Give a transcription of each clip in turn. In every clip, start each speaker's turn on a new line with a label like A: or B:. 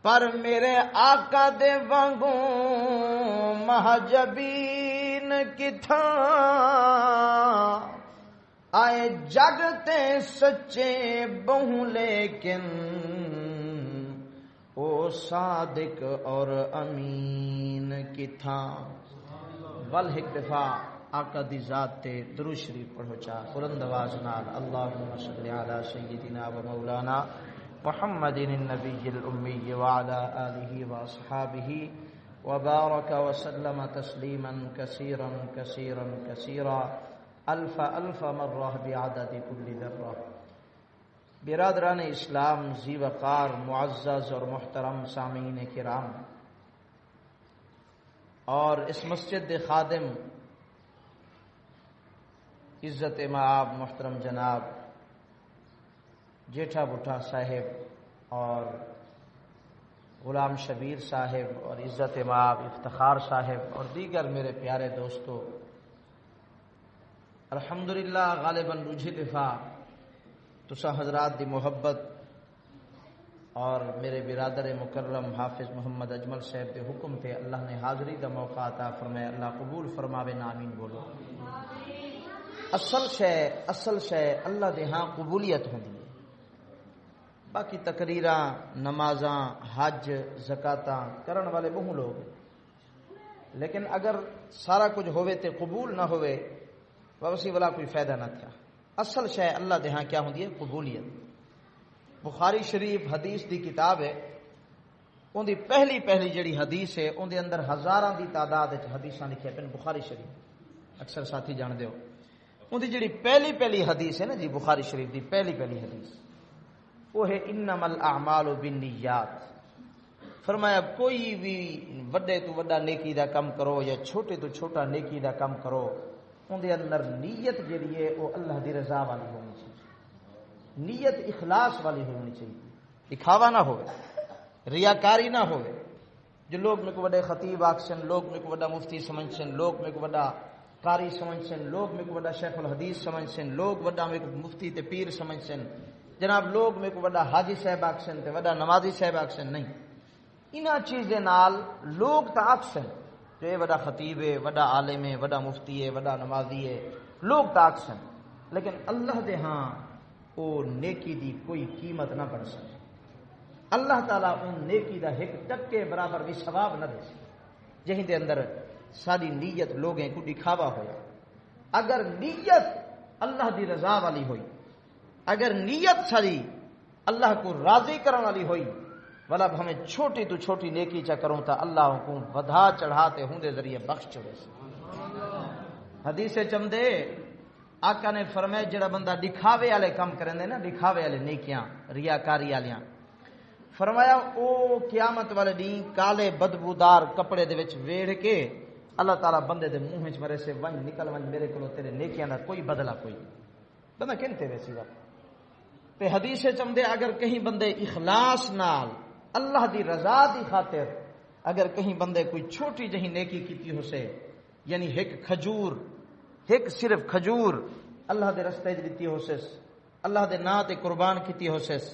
A: پر میرے آقا دے وانگوں مہجبین کتھاں آئے جگ تے سچے بہوں لیکن او صادق اور امین کتھاں والحق دفاع آقا دی ذات تے درود شریف پڑھو چا بلند آواز نال اللہم صلی علی سیدنا و مولانا محمد النبی الامی وعلی آلہ واصحابہ وبارک وسلم تسلیما کثیرا کثیرا کثیرا الف الف مرہ بعدد کل ذرہ۔ برادران اسلام، ذی وقار، معزز اور محترم سامعین کرام، اور اس مسجد خادم عزت مآب محترم جناب جیٹھا بٹھا صاحب اور غلام شبیر صاحب اور عزت مآب افتخار صاحب اور دیگر میرے پیارے دوستو، الحمدللہ غالباً رجھی دفاع تسا حضرات دی محبت اور میرے برادر مکرم حافظ محمد اجمل صاحب دے حکم تے اللہ نے حاضری دا موقع عطا فرمائے، اللہ قبول فرماوے، آمین بولو۔ اصل شے اللہ دے ہاں قبولیت ہوندی ہے، باقی تقریراں، نمازاں، حج، زکاتاں کرن والے بہت لوگ ہیں، لیکن اگر سارا کچھ ہوئے تے قبول نہ ہوئے ویسی والا کوئی فائدہ نہ تھا۔ اصل شے اللہ دے ہاں کیا ہوندی ہے؟ قبولیت۔ بخاری شریف حدیث دی کتاب ہے، ان دی پہلی جڑی حدیث ہے ان دے اندر ہزاراں دی تعداد وچ حدیثاں لکھیاں پن بخاری شریف، اکثر ساتھی جان دیو۔ ان دی جڑی پہلی حدیث ہے نا جی بخاری شریف دی پہلی حدیث، وہ ہے انما الاعمال بالنیات۔ فرمایا کوئی بھی وڈے تو وڈا نیکی دا کم کرو یا چھوٹے تو چھوٹا نیکی دا کم کرو، ان دے اندر نیت جڑی ہے وہ اللہ دی رضا والی ہونی چاہیے، نیت اخلاص والی ہونی چاہیے، دکھاوا نہ ہوئے، ریاکاری نہ ہوئے۔ جو لوگ میں کو بڑے خطیب آکسن، لوگ میں کو بڑا مفتی سمجھسن، لوگ میں کو بڑا قاری سمجھسن، لوگ میں کو بڑا شیخ الحدیث سمجھسن، لوگ بڑا میں کو مفتی تے پیر سمجھسن، جناب لوگ میں کو بڑا حاجی صاحب آکسن تے بڑا نمازی صاحب آکسن، نہیں، انہاں چیزیں نال لوگ تا آکسن جو یہ بڑا خطیب ہے، بڑا عالم ہے، بڑا مفتی ہے، بڑا نمازی ہے، لوگ تا آکسن، لیکن اللہ دے ہاں او نیکی دی کوئی قیمت نہ بن سکے۔ اللہ تعالیٰ ان نیکی دا ایک ٹکے برابر بھی ثواب نہ دے سکے جہیں دے اندر ساری نیت لوگیں کو دکھاوا ہویا۔ اگر نیت اللہ دی رضا والی ہوئی، اگر نیت ساری اللہ کو راضی کرنے والی ہوئی، والا ہمیں چھوٹی تو چھوٹی نیکی چا کروں تا اللہ کو ودھا چڑھاتے ہوں دے ذریعے بخش چڑھے سے۔ حدیث چمدے آقا نے فرمایا جڑا بندہ دکھاوے والے کام کرندے نا، دکھاوے والے نیکیاں، ریاکاری والیاں، فرمایا او قیامت والے دن کالے بدبودار کپڑے دے وچ ویڑ کے اللہ تعالیٰ بندے دے منہ وچ مرے سے ون نکل ون میرے کولو تیرے نیکیاں دا کوئی بدلہ کوئی بندہ کہنتے ویسی وقت تے حدیث چمدے اگر کہیں بندے اخلاص نال اللہ دی رضا دی خاطر اگر کہیں بندے کوئی چھوٹی جہی نیکی کیتی ہو سے، یعنی ایک صرف کھجور اللہ دے رستے دیتی ہو سس، اللہ دے نا تے قربان کیتی ہو سس،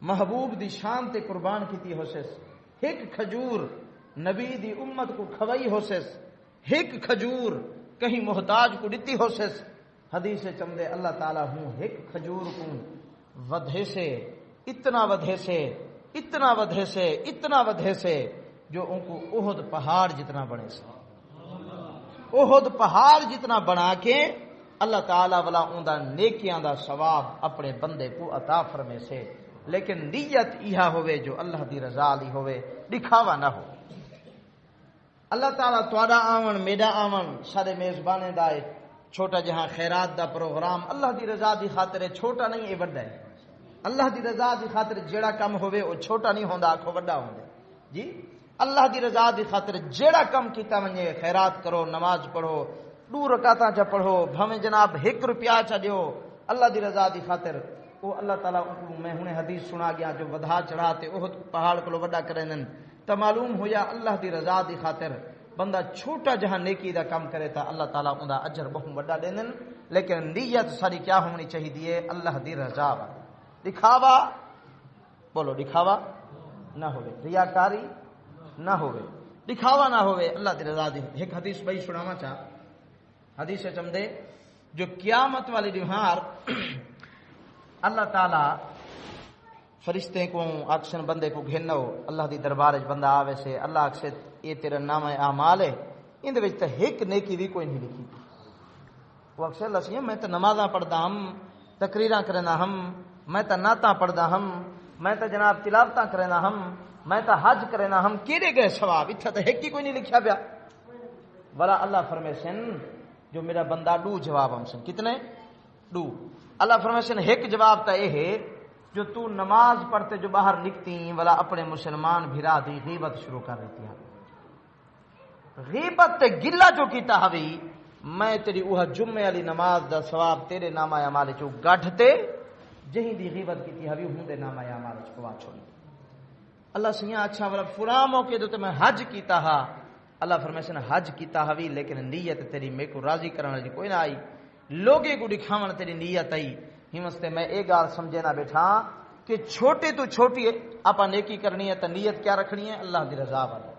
A: محبوب دی شان تے قربان کیتی ہو سس، ایک کھجور نبی دی امت کو کھوائی ہو سس، ایک کھجور کہیں محتاج کو دیتی ہو سس، حدیث چمدے اللہ تعالیٰ ہوں ایک کھجور کو ودھے سے اتنا ودھے سے جو ان کو احد پہاڑ جتنا بنے سے، احد پہاڑ جتنا بنا کے اللہ تعالیٰ والا ان دا نیکیاں دا ثواب اپنے بندے کو عطا فرمے سے، لیکن نیت یہ ہوئے جو اللہ دی رضا لی ہوئے، دکھاوا نہ ہو۔ اللہ تعالیٰ تواڈا آون میرا آون سارے میزبانے دا چھوٹا جہاں خیرات دا پروگرام اللہ دی رضا دی خاطر چھوٹا نہیں ہے بڑا ہے۔ اللہ دی رضا دی خاطر جیڑا کم ہوئے وہ چھوٹا نہیں ہوندا، آکھو بڑا ہوندا جی۔ اللہ دی رضا دی خاطر جیڑا کم کیتا ونجے، خیرات کرو، نماز پڑھو، 2 رکعتاں چا پڑھو، بھویں جناب 1 روپیہ چا دیو، اللہ دی رضا دی خاطر وہ اللہ تعالیٰ میں ہنے حدیث سنا گیا جو ودھا چڑھاتے احد پہاڑ کو وڈا کرنن، تو معلوم ہویا اللہ دی رضا دی خاطر بندہ چھوٹا جہاں نیکی دا کام کرے تا اللہ تعالیٰ اوندا اجر بہت وڈا دینن، لیکن نیت ساری کیا ہونی چاہیے؟ اللہ دی رضا والی۔ دکھاوا بولو، دکھاوا نہ ہوئے، ریاکاری نہ ہوئے، دکھاوا نہ ہوئے، اللہ دی رضا دی۔ ایک حدیث بھائی سناوا چاہ، حدیث چمدے جو قیامت والی دہار اللہ تعالی فرشتے کو اکشن بندے کو گھنو اللہ دی دربار وچ بندہ آوے سے اللہ اکشے یہ تیرا نام اعمال ہے ان دے وچ تے ایک نیکی بھی کوئی نہیں لکھی۔ وہ اکثر لسیاں میں تے نمازاں پڑھدا ہم، تقریراں کرنا ہم، میں تے نعتاں پڑھدا ہم، میں تے جناب تلاوتاں کرنا ہم، میں تے حج کرنا ہم، کیڑے گئے ثواب اتھا تے ایک ہی کوئی نہیں لکھیا پیا۔ والا اللہ فرمیسن جو میرا بندہ دو جواب ہم سن، کتنے؟ دو۔ اللہ فرمیسن ایک جواب تا یہ ہے جو تو نماز پڑھتے جو باہر نکتی والا اپنے مسلمان بھرا دی غیبت شروع کر دیتی ہے، غیبت تے گلہ جو کیتا ہوئی میں تیری اوہ جمعے والی نماز دا ثواب تیرے نامہ اعمال چو گڈھتے جہیں دی غیبت کیتی ہوئی ہوں دے نامہ اعمال چ پوا چھوڑی۔ اللہ سیاں اچھا والا فرا موقع دے تے میں حج کیتا ہا، اللہ فرمیسن حج کیتا ہوئی لیکن نیت تیری میں کو راضی کرنے والی کوئی نہ آئی، لوگے کو دکھاون تیری نیت آئی۔ ہی واسطے میں ایک گال سمجھے نہ بیٹھا کہ چھوٹے تو چھوٹی اپا نیکی کرنی ہے تو نیت کیا رکھنی ہے؟ اللہ دی رضا والی،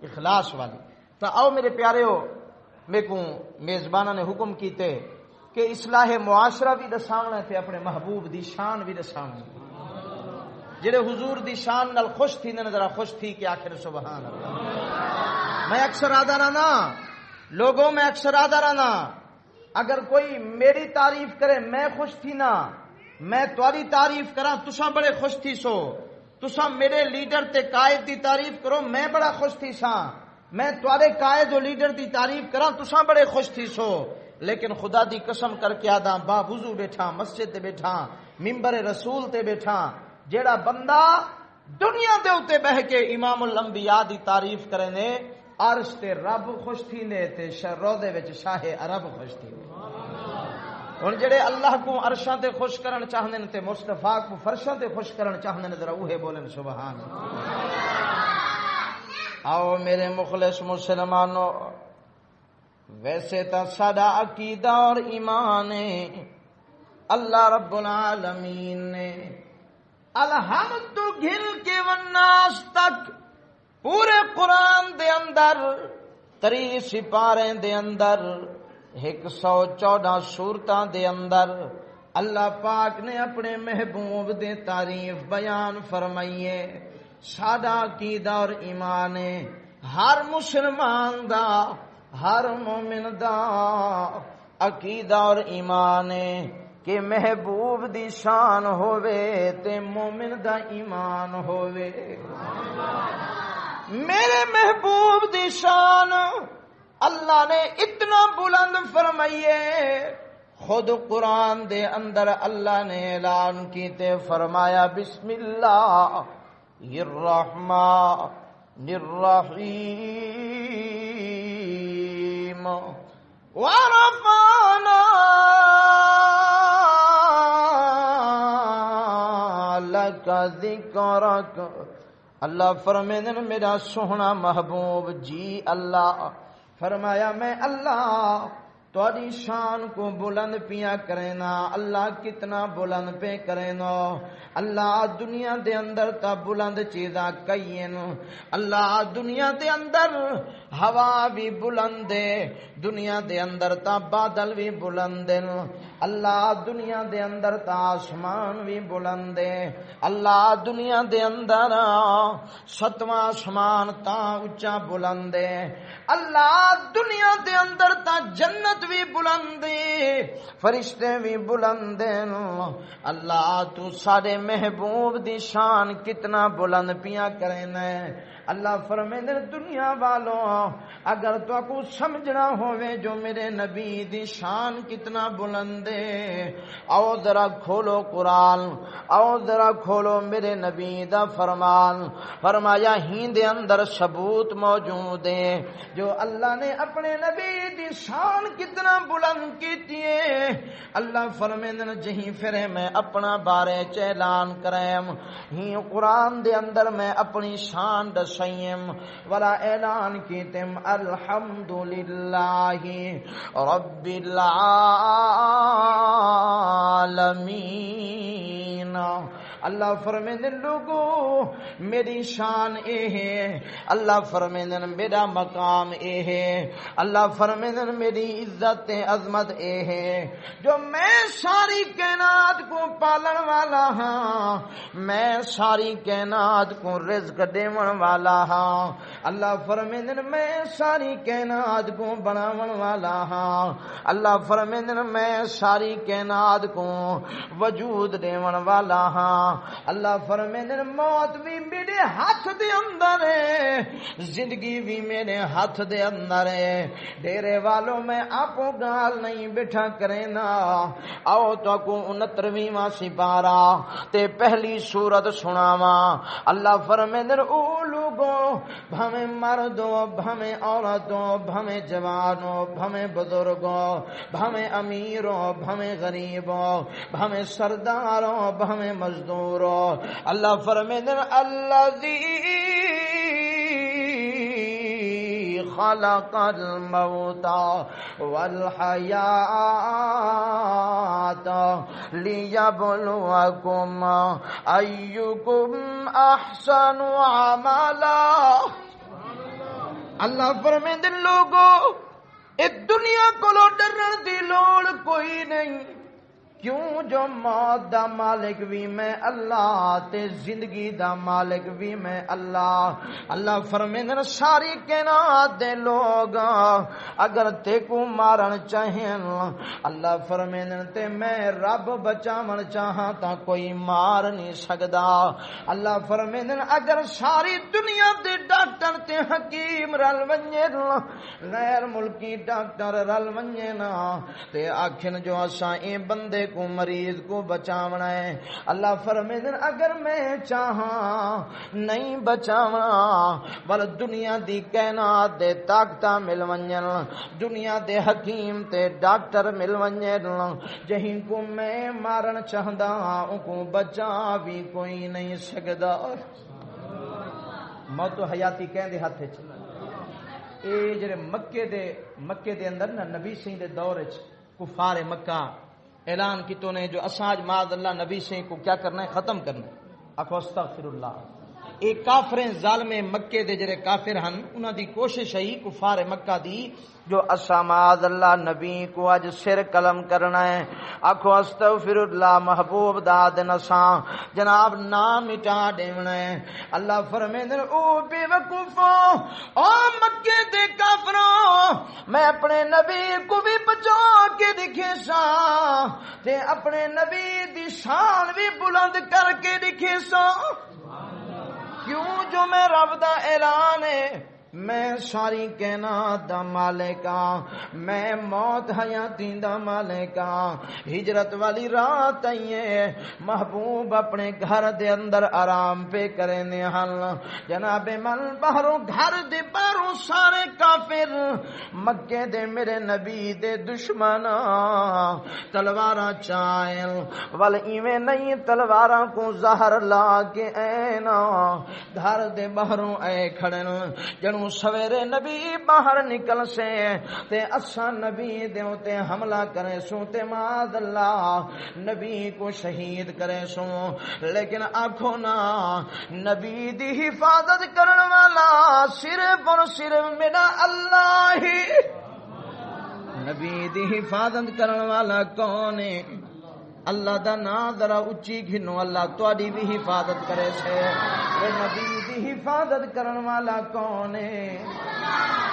A: اخلاص والی۔ تو آؤ میرے پیارے ہو، میں کو میزبانہ نے حکم کیتے کہ اصلاح معاشرہ بھی دساونا تے اپنے محبوب دی شان بھی دساونا، جڑے حضور دی شان نال خوش تھی نے ذرا خوش تھی کہ آخر سبحان اللہ۔ میں اکثر آدھا رہنا لوگوں میں اکثر آدھا رہنا اگر کوئی میری تعریف کرے میں خوش تھی نا، میں تاری تعریف کراں تساں بڑے خوش تھی سو، تساں میرے لیڈر تے قائد دی تعریف کرو میں بڑا خوش تھی ساں، میں تارے قائد و لیڈر دی تعریف کراں تساں بڑے خوش تھی سو، لیکن خدا دی قسم کر کے آدھا با وضو بیٹھا مسجد تے بیٹھا ممبر رسول تے بیٹھا جیڑا بندہ دنیا دے اوتے بہ کے امام الانبیاء دی تعریف کرے نے عرش تے رب خوش تھی نے تے روضے وچ شاہ عرب خوش تھی نے۔ ہن جڑے اللہ کو عرشاں تے خوش کرن چاہندے تے مصطفیٰ کو فرشاں تے خوش کرن چاہندے ذرا اوہے بولن سبحان اللہ۔ آؤ میرے مخلص مسلمانوں، ویسے تا ساڈا عقیدہ اور ایمان ہے اللہ رب العالمین نے الحمد گھل کے والناس تک پورے قرآن دے اندر 30 سپارے دے اندر 114 سورتاں دے اندر اللہ پاک نے اپنے محبوب دے تعریف بیان فرمائیے۔ سادہ عقیدہ اور ایمان ہے ہر مسلمان دا ہر مومن دا عقیدہ اور ایمان ہے کہ محبوب دی شان ہووے تے مومن دا ایمان ہووے۔ میرے محبوب دی شان اللہ نے اتنا بلند فرمائیے، خود قرآن دے اندر اللہ نے اعلان کیتے فرمایا بسم اللہ الرحمن الرحیم ورفعنا لک ذکرک۔ اللہ فرمائے میرا سونا محبوب جی اللہ فرمایا میں اللہ تاری شان کو بلند پیا کرینا۔ اللہ کتنا بلند پہ کرینا، اللہ دنیا دے اندر تا بلند چیزاں کئین، اللہ دنیا دے اندر ہوا بھی بلند ہے، دنیا دے اندر تا بادل بھی بلند ہیں، اللہ دنیا دے اندر تا آسمان بھی بلند ہے، اللہ دنیا دے اندر 7واں آسمان تا اونچا بلند ہے، اللہ دنیا دے اندر تا جنت بھی بلند ہے، فرشتے بھی بلند ہیں۔ اللہ تو سارے محبوب دی شان کتنا بلند پیا کرنا ہے۔ اللہ فرمائے دنیا والوں اگر تو کو سمجھنا ہوئے جو میرے نبی دی شان کتنا بلند ہے، آؤ ذرا کھولو قرآن، آؤ ذرا کھولو میرے نبی دا فرمان۔ فرمایا ہی دے اندر ثبوت موجود ہے جو اللہ نے اپنے نبی دی شان کتنا بلند کیتی ہے۔ اللہ فرمائے جہیں پھرے میں اپنا بارے اعلان کریم ہی قرآن دے اندر میں اپنی شان دسائیم والا اعلان کیتم الحمدللہ رب العالمین اللہ فرمیندے لوگو میری شان اے ہے، اللہ فرمیندے میرا مقام اے ہے، اللہ فرمیندے میری عزت عظمت اے ہے جو میں ساری کائنات کو پالن والا ہاں، میں ساری کائنات کو رزق دیون والا ہاں، اللہ فرمیندے میں ساری کائنات کو بناون والا ہاں، اللہ فرمیندے میں ساری کائنات کو وجود دیون والا ہاں، اللہ فرمیندے موت بھی میرے ہاتھ دے اندر ہے، زندگی بھی میرے ہاتھ دے اندر ہے، ڈیرے والوں میں آپ گال نہیں بٹھا کرے نا، آؤ تو کو 69واں سپارہ تے پہلی سورت سناواں، اللہ فرمیندے او لوگوں بھمیں مردوں بھمیں عورتوں بھمیں جوانوں بھمیں بزرگوں بھمیں امیروں بھمیں غریبوں بھمیں سرداروں بھمیں مزدوروں، اللہ فرمیندے الذی خلق الموت والحیات لیبلوکم ایکم احسن عملا، اللہ فرمیندے لوگو اس دنیا کو ڈرن دی لوڑ کوئی نہیں، کیوں جو موت دا مالک بھی میں اللہ تے زندگی دا مالک بھی میں اللہ، اللہ فرمیندے ساری کائنات دے لوگ اگر تے کو مارن چاہیں اللہ فرمیندے تے میں رب بچاون چاہاں تا کوئی مار نہیں سکدا، اللہ فرمیندے اگر ساری دنیا دے ڈاکٹر تے حکیم رل ونجن غیر ملکی ڈاکٹر رل ونجن تے آکھن جو اساں اے بندے کو مریض کو بچاونا ہے، اللہ فرمیندے اگر میں چاہاں نہیں بچاونا بل دنیا دی کائنات دے طاقتاں مل ونجن، دنیا دے حکیم تے ڈاکٹر مل ونجن، جہیں کو میں مارن چاہدا ان کو بچا بھی کوئی نہیں سکدا، موت و حیاتی کہندے ہاتھ وچ اے جڑے مکے دے اندر نا نبی سنگھ دے دور وچ کفار مکہ اعلان کیتو نے جو اساج معاذ اللہ نبی سے کو کیا کرنا ہے ختم کرنا ہے، آکھو استغفر اللہ، اے کافریں ظالم مکے دے جڑے کافر ہن انہاں دی کوشش ہے کفار مکہ دی جو اسا معاذ اللہ نبی کو اج سر قلم کرنا ہے، آکھو استغفر اللہ محبوب داد نساں جناب نام مٹا دیونا ہے، اللہ فرمیندے او بے وقوفوں او مکے دے کافروں میں اپنے نبی کو بھی بچا کے دکھے سا تے اپنے نبی دی شان بھی بلند کر کے دکھے سا، کیوں جو میں رب دا اعلان ہے میں ساری کائنات دا مالک ہاں، میں موت حیاتی دا مالک ہاں، ہجرت والی رات آئیے محبوب اپنے گھر دے اندر آرام پہ کرنے ہن، جناب من باہروں گھر دے باہروں سارے کافر مکے دے میرے نبی دے دشمن تلواراں چائل ول ایویں نہیں تلواراں کو زہر لا کے اینا گھر دے باہروں اے کھڑن جنوں سویرے نبی باہر نکل سے تے اساں نبی دیوں تے حملہ کرے سو تے معاذ اللہ نبی کو شہید کرے سو، لیکن آنکھوں نا نبی دی حفاظت کرن والا صرف اور صرف میرا اللہ ہی، نبی دی حفاظت کرن والا کون ہے؟ اللہ دا نام ذرا اچھی گھنو، اللہ تواڈی بھی حفاظت کرے سے، اے نبی دی حفاظت کرن والا کون ہے؟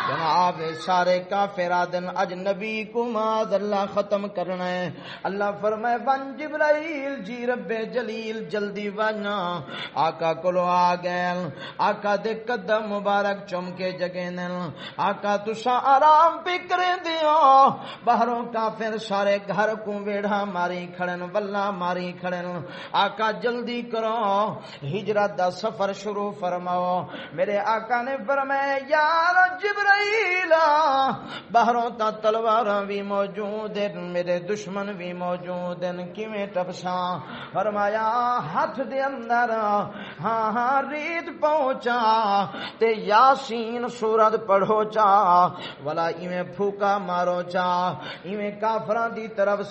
A: جناب سارے کافر آدن اج نبی کو معاذ اللہ ختم کرنا ہے، اللہ فرمائے ون جبرائیل جی رب جلیل جلدی ونا، آقا کولو آ گئے، آقا دے قدم مبارک چم کے جگے نل، آقا تسا آرام پہ کرے دیو، باہروں کافر سارے گھر کو ویڑھا ماری کھڑن واللہ ماری کھڑن، آقا جلدی کرو ہجرت دا سفر شروع فرماؤ، میرے آقا نے فرمایا یار جبرائیل اسرائیل باہروں تا تلواراں بھی موجود ہیں میرے دشمن بھی موجود ہیں کیویں ٹپساں فرمایا ہاتھ دے اندر ہاں ریت پہنچا تے یاسین سورت پڑھو چا ولا ایویں پھوکا مارو چا ایویں کافراں دی طرف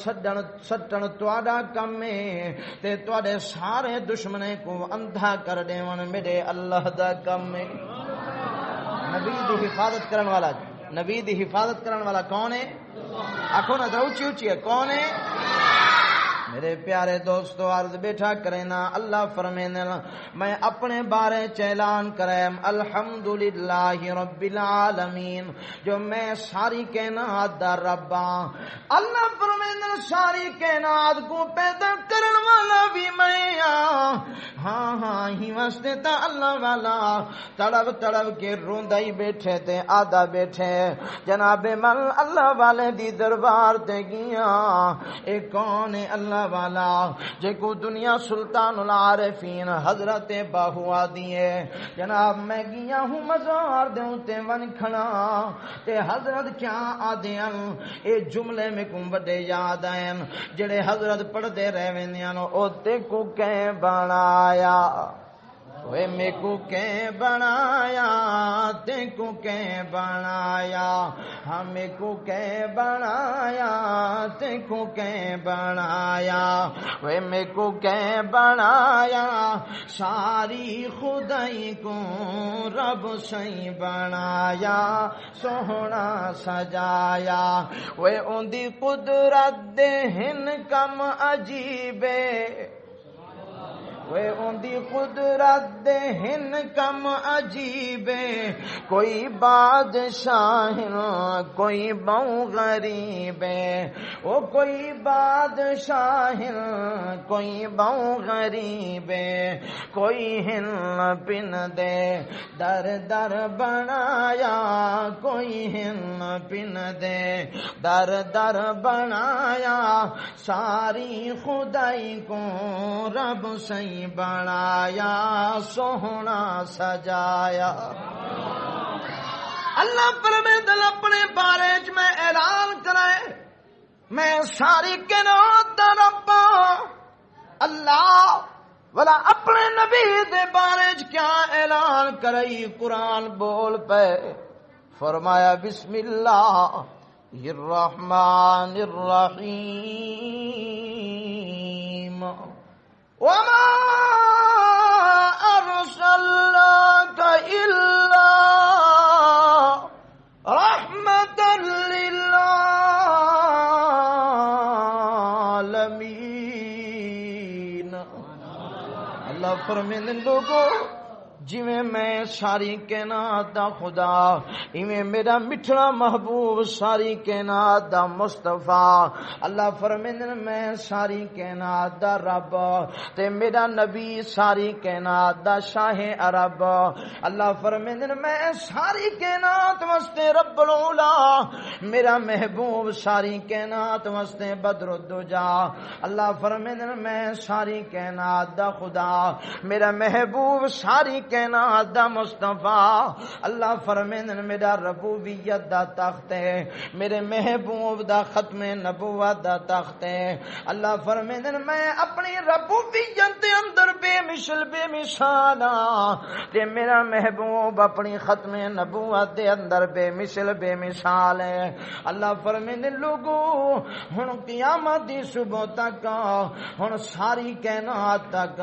A: سٹن تواڈا کم ہے تے تواڈے سارے دشمنے کو اندھا کر دیون میرے اللہ دا کم ہے نبی دی حفاظت کرن والا نبی دی حفاظت کرن والا کون ہے آکھو نا ذرا اونچی اونچی ہے کون ہے میرے پیارے دوستو عرض بیٹھا کرے نا اللہ فرمینے میں اپنے بارے اعلان کریم الحمدللہ رب العالمین جو میں ساری کائنات دا رب ہاں اللہ فرمینے ساری کائنات کو پیدا کرن والا بھی میں ہاں ہی واسطے تا اللہ والا تڑپ تڑپ کے روندا ہی بیٹھے تے آدھا بیٹھے جناب من اللہ والے دی دربار تے گیا اے کون ہے اللہ والا جے کو دنیا سلطان العارفین حضرت باہوا دیے جناب میں گیا ہوں مزار دے تے ون کھڑا تے حضرت کیا آدیاں اے جملے میں کو بڑے یاد آئیں جڑے حضرت پڑھتے رہ ویندیاں او تے کو کہیں بنایا وے میں کو کہیں بنایا تے کو کہیں بنایا ہمیں کو کہیں بنایا تے کو کہیں بنایا وے میں کو کہیں بنایا ساری خدائی کو رب سے بنایا سوہنا سجایا وے ان دی قدرت دے ہن کم عجیبے وے ان دی قدرت دے ہن کم عجیبے کوئی بادشاہ کوئی بہو غریب او کوئی بادشاہ کوئی بہو غریب کوئی ہن پن دے در در بنایا کوئی ہن پن دے در در بنایا ساری خدائی کو رب سے بنایا سوہنا سجایا اللہ فرمائے اپنے بارے میں اعلان کرے میں ساری کائنات دا رب اللہ ولا اپنے نبی دے بارے کیا اعلان کرئی قرآن بول پے فرمایا بسم اللہ الرحمن الرحیم وما أرسلناك إلا رحمة للعالمين اللہ فرمیندے لوگو جویں میں ساری کائنات دا خدا ایویں میرا مٹھڑا محبوب ساری کائنات دا مصطفیٰ اللہ فرمیندے میں ساری کائنات دا رب تے میرا نبی ساری کائنات دا شاہ عرب اللہ فرمیندے میں ساری کائنات واسطے رب العلا میرا محبوب ساری کائنات واسطے بدر الدجا اللہ فرمیندے میں ساری کائنات دا خدا میرا محبوب ساری کائنات دا مصطفیٰ اللہ فرمیندن میرا ربوبیت دا تخت ہے میرے محبوب دا ختم نبوت دا تخت ہے اللہ فرمیندن میں اپنی ربوبیت دے اندر بے مثل بے مثال تے میرا محبوب اپنی ختم نبوت دے اندر بے مثل بے مثال ہے اللہ فرمیندن لوگو ہن قیامت دی صبح تک ہن ساری کائنات تک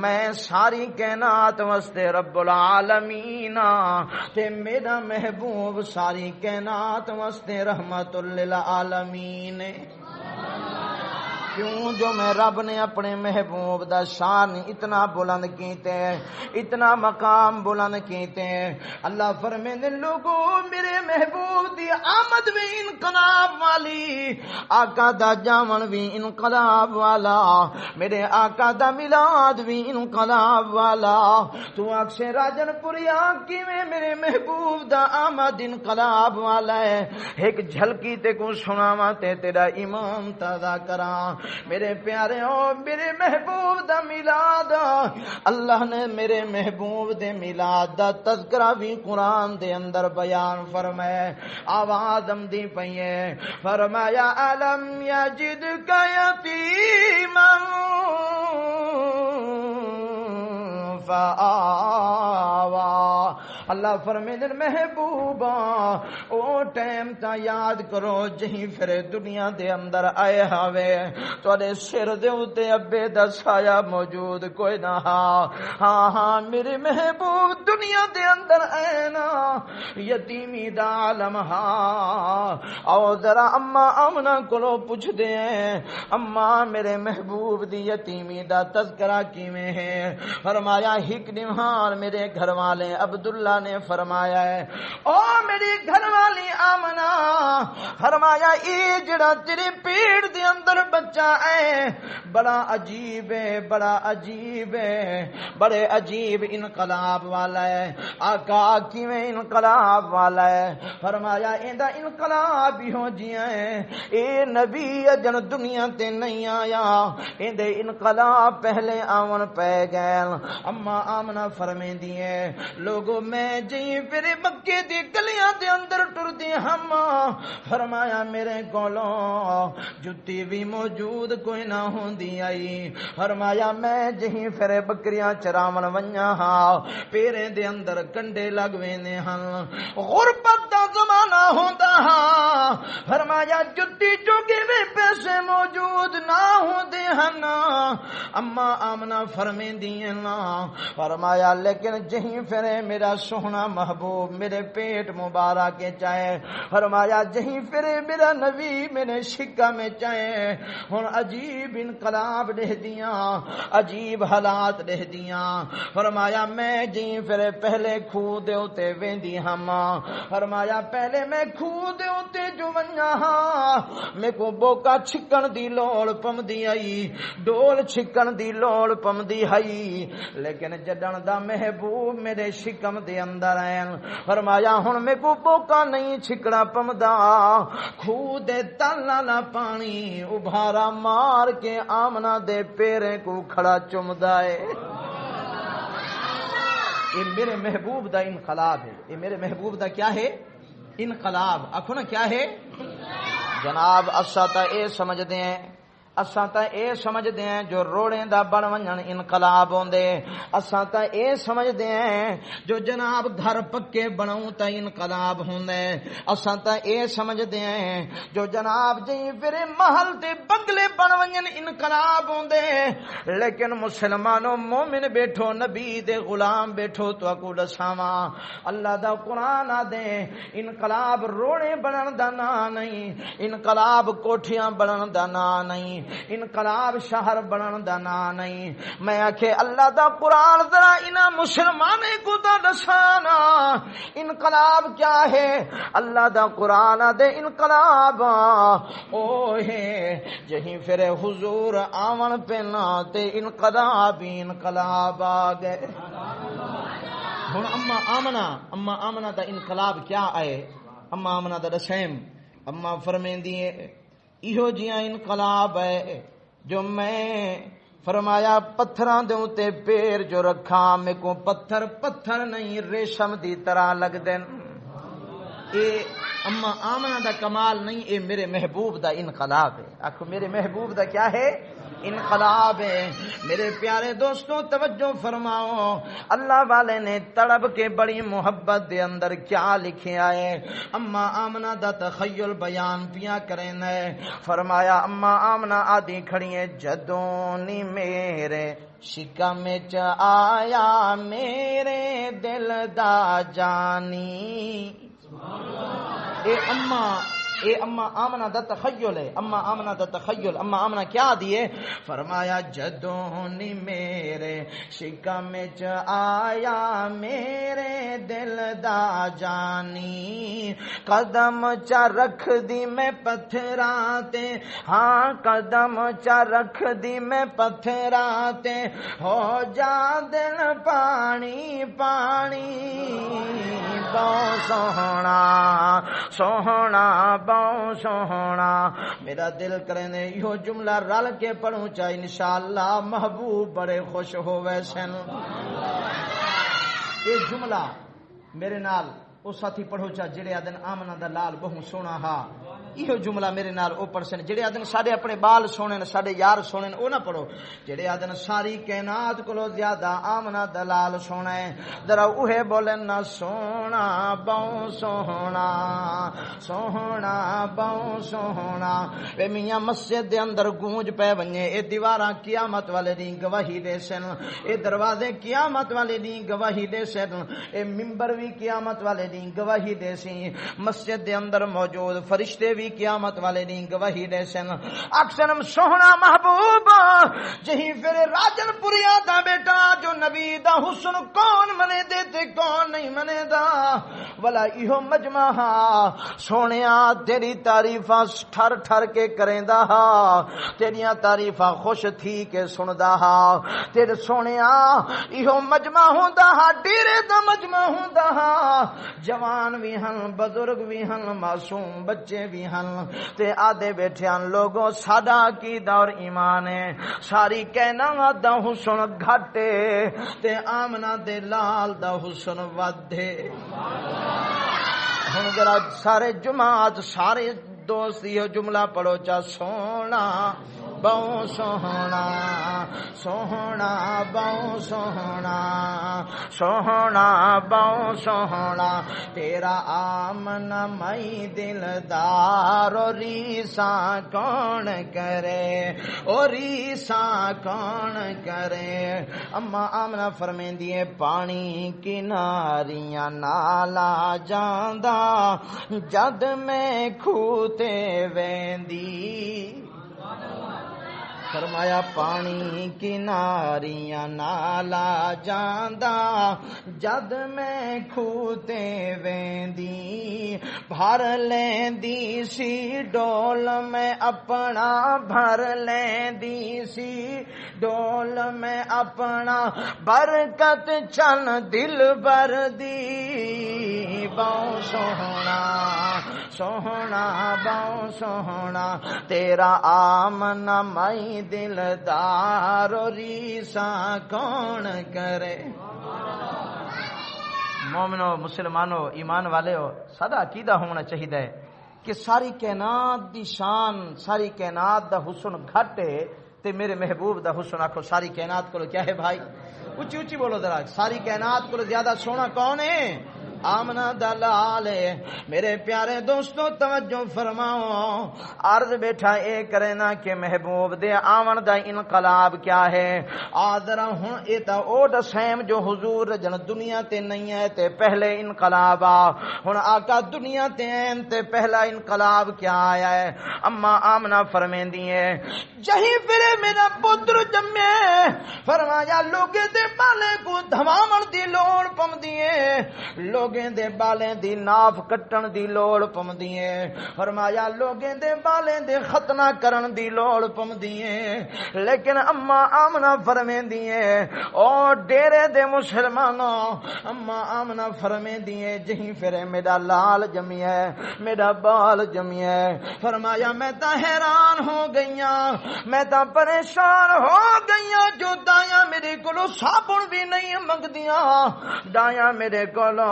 A: میں ساری کائنات واسطے رب العالمین تے میرا محبوب ساری کائنات واسطے رحمت للعالمین کیوں جو میں رب نے اپنے محبوب دا شان اتنا بلند کیتے اتنا مقام بلند کیتے اللہ فرمیندے لوگو میرے محبوب دی آمد بھی انقلاب والی آقا دا جاون بھی انقلاب والا میرے آقا دا میلاد بھی انقلاب والا تو اکشے راجن پوریا کیویں میرے محبوب دا آمد انقلاب والا ہے ایک جھلکی تے کو سناواں تے تیرا ایمان تازہ کراں میرے پیارے میرے محبوب دا میلاد اللہ نے میرے محبوب دے میلاد دا تذکرہ بھی قرآن دے اندر بیان فرمایا آواز آمدی پئی ہے فرمایا الم یجدک یتیما فآوا اللہ فرمیندے محبوبا او ٹائم تا یاد کرو جہیں پھر دنیا دے اندر آئے ہوئے تواڈے سر دے اوتے ابے دا سایہ موجود کوئی نہ ہاں ہاں میرے محبوب دنیا دے اندر آئے نا یتیمی دا عالم او ذرا اما آمنہ کولو پوچھ دے اما میرے محبوب دی یتیمی دا تذکرہ کیویں ہے فرمایا ہک نہار میرے گھر والے عبداللہ نے فرمایا ہے او میری گھر والی آمنہ فرمایا اے جڑا تیرے پیٹ دے اندر بچہ ہے بڑا عجیب ہے بڑا عجیب ہے بڑے عجیب انقلاب والا ہے آقا کیویں انقلاب والا ہے فرمایا ایندا انقلاب ہی ہو جیا ہے اے نبی جن دنیا تے نہیں آیا ایندے انقلاب پہلے آون پے گئے اما آمنہ فرمیندی ہے لوگو میں جی پھر مکے دی گلیاں دے اندر ٹردی ہم فرمایا میرے کولوں جتی بھی موجود کوئی نہ ہوندی آئی فرمایا میں جی پھر بکریاں چراون ونجا ہاں پیرے دے اندر کنڈے لگ ویندے ہن غربت دا زمانہ ہوندا ہاں فرمایا جتی چوکے میں پیسے موجود نہ ہوندے ہن اما آمنہ فرمیندی ہیں نا فرمایا لیکن جہیں پھرے میرا سونا محبوب میرے پیٹ مبارک کے چاہے فرمایا جہیں پھرے میرا نبی میرے شکا میں چاہے ہن عجیب انقلاب دہ دیاں عجیب حالات دہ دیاں فرمایا میں جہیں پھرے پہلے کھو دے ہوتے ویندی ہم فرمایا پہلے میں کھو دے ہوتے جو ونجا ہاں میں کو بوکا چھکن دی لوڑ پم دی آئی ڈول چھکن دی لوڑ پم دی آئی لیکن جڈن دا محبوب میرے شکم دے اندر ہیں فرمایا ہن میں کو بوکا نہیں چھکڑا پمدا کھو دے تالا پانی ابھارا مار کے آمنہ دے پیرے کو کھڑا چمدا ہے یہ میرے محبوب دا انقلاب ہے یہ میرے محبوب دا کیا ہے انقلاب آکھو نا کیا ہے جناب اسا تا اے سمجھ دے ہیں اساں تا اے سمجھ دے ہیں جو روڑیں دا بن ونجن انقلاب ہوندے اساں تا اے سمجھ دے ہیں جو جناب گھر پکے بناؤں تا انقلاب ہوندے اساں تا اے سمجھ دے ہیں جو جناب جیں پھر محل تے بنگلے بن ونجن انقلاب ہوندے لیکن مسلمانوں مومن بیٹھو نبی دے غلام بیٹھو تو اکو دساواں اللہ دا قرآن دے انقلاب روڑے بنن دا نا نہیں انقلاب کوٹھیاں بنن دا نا نہیں انقلاب شہر بنن دا نا نہیں میں آکھے اللہ دا قرآن ذرا انہاں مسلمانے کو دا دسانا انقلاب کیا ہے اللہ دا قرآن دے انقلاب او ہے جہیں پھر حضور آون پینا تے انقلاب آ گئے ہن اما آمنہ دا انقلاب کیا آئے اما آمنہ دا دسیم اما فرمیندی ہے ایہو جیاں انقلاب ہے جو میں فرمایا پتھراں دے اوتے پیر جو رکھا میں کو پتھر نہیں ریشم دی طرح لگ دین اے اما آمنہ دا کمال نہیں اے میرے محبوب دا انقلاب ہے آخو میرے محبوب دا کیا ہے انقلاب ہے میرے پیارے دوستوں توجہ فرماؤ اللہ والے نے تڑپ کے بڑی محبت دے اندر کیا لکھے آئے اما آمنہ دا تخیل بیان پیا کریں ہے فرمایا اما آمنہ آدھی کھڑی ہے جدونی میرے شکم چ آیا میرے دل دا جانی اے اما آمنہ دا تخیل ہے اما آمنہ دا تخیل اما آمنہ کیا دیے فرمایا جدونی میرے شکم چ آیا میرے دل دا جانی قدم چا رکھ دی میں پتھراتے ہاں قدم چا رکھ دی میں پتھراتے ہو جا دل پانی بہت سوہنا بہوں سوہنا میرا دل کرے نے یہ جملہ رل کے پڑھوں چاہے انشاءاللہ محبوب بڑے خوش ہوئے سن یہ جملہ میرے نال او ساتھی پڑھو چا جڑے آدن آمنہ دا لال بہوں سونا ہا یہ جملہ میرے نال او پڑھ سن جڑے آدن سارے اپنے بال سونے سارے یار سونے او نہ پڑھو جڑے آدن ساری کائنات کولو زیادہ آمنہ دا لال سونا ہے ذرا اوہے بولن نہ سونا بہوں سونا سونا بہوں سونا اے میاں مسجد دے اندر گونج پے ونجے اے دیواراں قیامت والے دی گواہی دے سن اے دروازے قیامت والے دی گواہی دے سن اے منبر بھی قیامت والے دی گواہی دے سی مسجد دے اندر موجود فرشتے بھی قیامت والے دی گواہی دے سن اکثرم سوہنا محبوب جہی پھر راجن پوریا دا بیٹا جو نبی دا حسن کون منے دے تے کون نہیں منے دا ولا ایہو مجمع سونیا تیری تعریفاں ٹھر ٹھر کے کریندا ہا تیریاں تعریفاں خوش تھی کے سندا ہا تیرے سونیا ایہو مجمع ہوندا ہا ڈیرے دا مجمع ہوندا ہا جوان بھی ہن بزرگ بھی ہن معصوم بچے بھی ہن تے آدھے بیٹھے ہن لوگوں ساڈا عقیدہ اور ایمان ہے ساری کائنات دا حسن گھٹے تے آمنہ دے لال دا حسن ودھے ہن ذرا سارے جماعت سارے دوست یہ جملہ پڑھو چا سونا بہوں سوہنا سوہنا بہوں سوہنا سوہنا بہوں سوہنا تیرا آمنہ مئی دلدار اور ریساں کون کرے اور ریساں کون کرے اما آمنہ فرمین دیے پانی کناریاں نالا جاندہ جد میں کھوتے ویندی فرمایا پانی کناریاں نالا جاندہ جد میں کھوتے ویندی بھر لیندی سی ڈول میں اپنا بھر لیندی سی ڈول میں اپنا برکت چن دل بر دی بہوں سوہنا سوہنا بہوں سوہنا تیرا آمنہ مئی دلدار ریساں کون کرے مومنو مسلمانو ایمان والے ہو سدا عقیدہ ہونا چاہیے کہ ساری کائنات دی شان ساری کائنات دا حسن گھٹے تے میرے محبوب دا حسن آکھو ساری کائنات کو کیا ہے بھائی اچھی اچھی بولو ذرا ساری کائنات کو زیادہ سونا کون ہے آمنہ دلال میرے پیارے دوستو توجہ فرماؤ عرض بیٹھا اے کرے نا کہ محبوب دے آمن دا انقلاب کیا ہے آدھرا ہن اے تا او دسیم جو حضور جن دنیا تے نہیں ہے تے پہلے انقلاب ہن آقا دنیا تے ہیں تے پہلا انقلاب کیا آیا ہے اما آمنہ فرمین دیئے جہی پھر میرا پتر جمعے فرمایا لوگے دے بالے کو دھوامن دی لوڑ پم دیئے لوگیں دے بالیں دی ناف کٹن دی لوڑ پم دیئے فرمایا لوگیں دے بالیں دے ختنہ کرن دی لوڑ پم دیئے لیکن اما آمنہ فرمین دیئے او ڈیرے دے مسلمانوں اما آمنہ فرمین دیئے جہیں پھرے میرا لال جمی ہے میرا بال جمی ہے فرمایا میں تا حیران ہو گئیاں میں تا پریشان ہو گئیاں جو دایاں میرے کولو صابن بھی نہیں منگ دیاں دایاں میرے کولو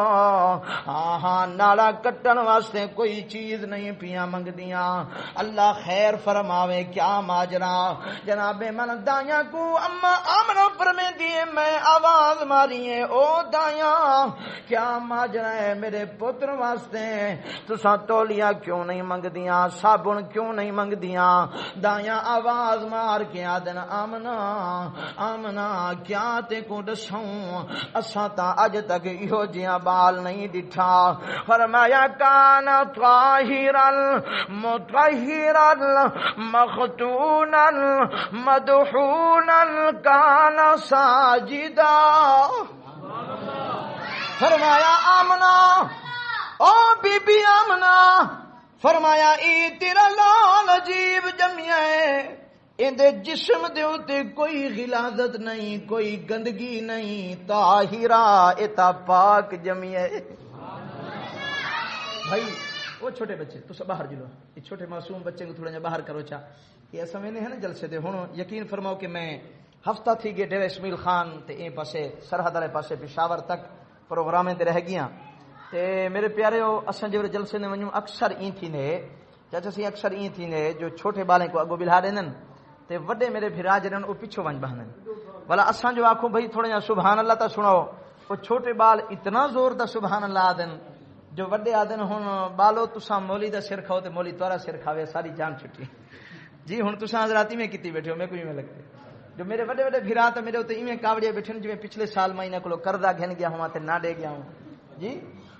A: ہاں نالا کٹن واسطے کوئی چیز نہیں پیا منگ دیاں اللہ خیر فرماوے کیا ماجرا جناب من دایاں کو اما آمنہ فرمے دیے میں آواز ماری ہے او دایاں کیا ماجرا ہے میرے پتر واسطے تساں تولیاں کیوں نہیں منگ دیاں صابن کیوں نہیں منگ دیاں دایاں آواز مار کے آدن آمنہ آمنہ کیا تے کو دسوں اساں تا اج تک ایہو جیاں بال نہیں ڈٹھا فرمایا کانا طاہرا مطہرا مختونا مدحونا کانا ساجدا فرمایا آمنہ او بی بی آمنہ فرمایا ای تیرا لال عجیب جمعہ ہے اندے جسم دے اتے کوئی غلاظت نہیں کوئی گندگی نہیں طاہرہ اتا پاک جمی ہے بھائی وہ چھوٹے بچے تو باہر جلو یہ چھوٹے معصوم بچے کو تھوڑا جا باہر کرو چا یہ سمے نے ہے نا جلسے دے ہن یقین فرماؤ کہ میں ہفتہ تھی گئے ڈیرہ اسماعیل خان تے اے پاسے سرحد والے پاسے پشاور تک پروگرامیں تے رہ گیاں تے میرے پیارے اساں جو جلسے نے ونجو اکثر این تھی نے چاچا سی اکثر این تھی نے جو چھوٹے بالیں کو اگو بلھا دینن تے وڈے میرے بھرا جنن او پیچھے ونج بہنن والا اساں جو آکھو بھئی تھوڑا جا سبحان اللہ تا سناؤ وہ چھوٹے بال اتنا زور دا سبحان اللہ آدن جو وڈے آدن ہن بالو تساں مولی دا سر کھاؤ تے مولی تورا سر کھاوے ساری جان چھٹی جی ہن تساں حضراتی میں کیتی بیٹھے ہو میں کوئی میں لگتے جو میرے بڑے بڑے بھرا تے میرے اوتے ایویں کاوڑیاں بیٹھے جو پچھلے سال میں انہاں کولو قرضہ گھن گیا ہوں تے نہ دے گیا ہوں جی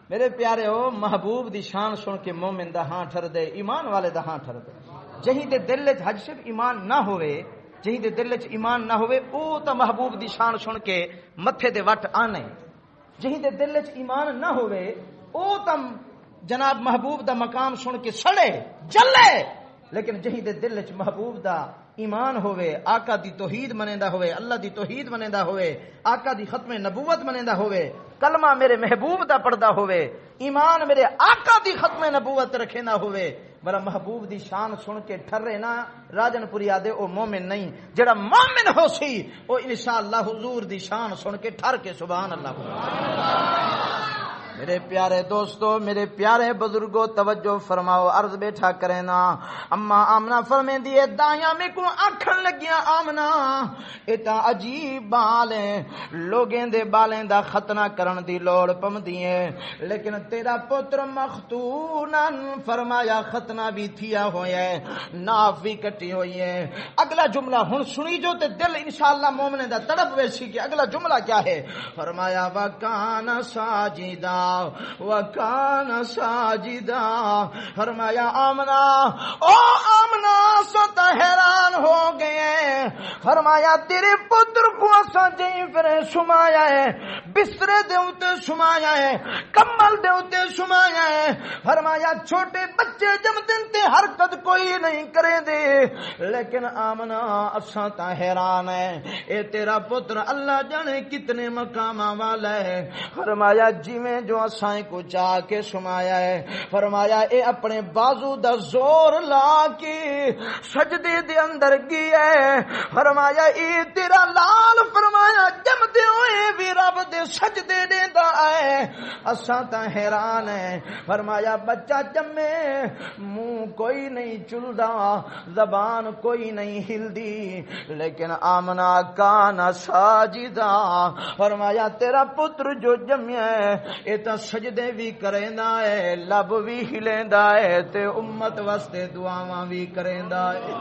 A: میرے پیارے ہو محبوب دی شان سن کے مومن دا ہاں ٹھر دے ایمان والے دا ہاں ٹھر دے جہیں دے دل وچ حج صرف ایمان نہ ہوئے جہیں دے دل وچ ایمان نہ ہوئے او تا محبوب دی شان سن کے متھے دے وٹ آنے جہیں دے دل وچ ایمان نہ ہوئے او تا جناب محبوب دا مقام سن کے سڑے جلے لیکن جہیں دے دل وچ محبوب دا ایمان ہوئے آقا دی توحید منیندا ہوئے اللہ دی توحید منیندا ہوئے آقا دی ختم نبوت منیندا ہوئے کلمہ میرے محبوب دا پڑھدا ہوئے ایمان میرے آقا دی ختم نبوت رکھیندا ہوئے بڑا محبوب دی شان سن کے ٹھرے نا راجن پوری آدے او مومن نہیں جڑا مومن ہو سی او انشاءاللہ حضور دی شان سن کے ٹھر کے سبحان اللہ میرے پیارے دوستو میرے پیارے بزرگوں توجہ فرماؤ عرض بیٹھا کرے نا اما آمنہ فرمے دیے دایاں میں کو آکھن لگیاں آمنہ اتا عجیب بالیں لوگیں دے بالیں دا ختنہ کرن دی لوڑ پم دیئے لیکن تیرا پتر مختونن فرمایا ختنہ بھی تھیا ہوئے ناف بھی کٹی ہوئی ہے اگلا جملہ ہن سنی جو تے دل انشاءاللہ مومن دا تڑپ ویسی کہ اگلا جملہ کیا ہے فرمایا وکان ساجدہ وکان ساجدہ فرمایا آمنہ او آمنہ ستا حیران ہو گئے فرمایا تیرے پتر کو اسا جہیں پھر سمایا ہے بسترے دے اتے سمایا ہے کمل دے اتے سمایا ہے فرمایا چھوٹے بچے جم دن تے حرکت کوئی نہیں کرے دے لیکن آمنہ اسا تا حیران ہے اے تیرا پتر اللہ جانے کتنے مقامہ والا ہے فرمایا جی میں جو اسائیں کو چاہ کے سمایا ہے فرمایا اے اپنے بازو دا زور لا کے سجدے دے اندر گیا ہے فرمایا اے تیرا لال فرمایا جم دے ہوئے بھی رب دے سجدے دے دا آئے اساں تا حیران ہے فرمایا بچہ جمے منہ کوئی نہیں چلدا زبان کوئی نہیں ہلدی لیکن آمنہ کانا ساجدہ فرمایا تیرا پتر جو جمیا ہے اے تا سجدے بھی کریندا ہے لب بھی ہلیندا ہے تے امت واسطے دعاواں بھی کریندا ہے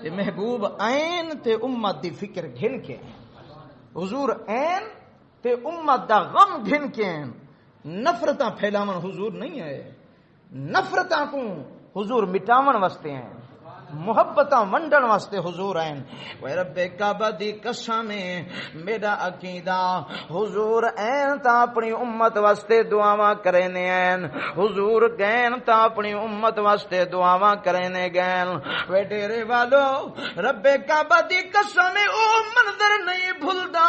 A: تے محبوب عین تے امت دی فکر گھن کے حضور عین تے امت دا غم گھن کے نفرتاں پھیلاون حضور نہیں ہے نفرتاں کو حضور مٹاون واسطے ہیں محبتاں ونڈن واسطے حضور ہیں وے رب کعبہ دی قسم میرا عقیدہ حضور این تا اپنی امت واسطے دعاواں کرینے ہیں حضور گین تا اپنی امت واسطے دعاواں کرینے گین وے ڈیرے والو رب کعبہ دی قسم او منظر نہیں بھلدا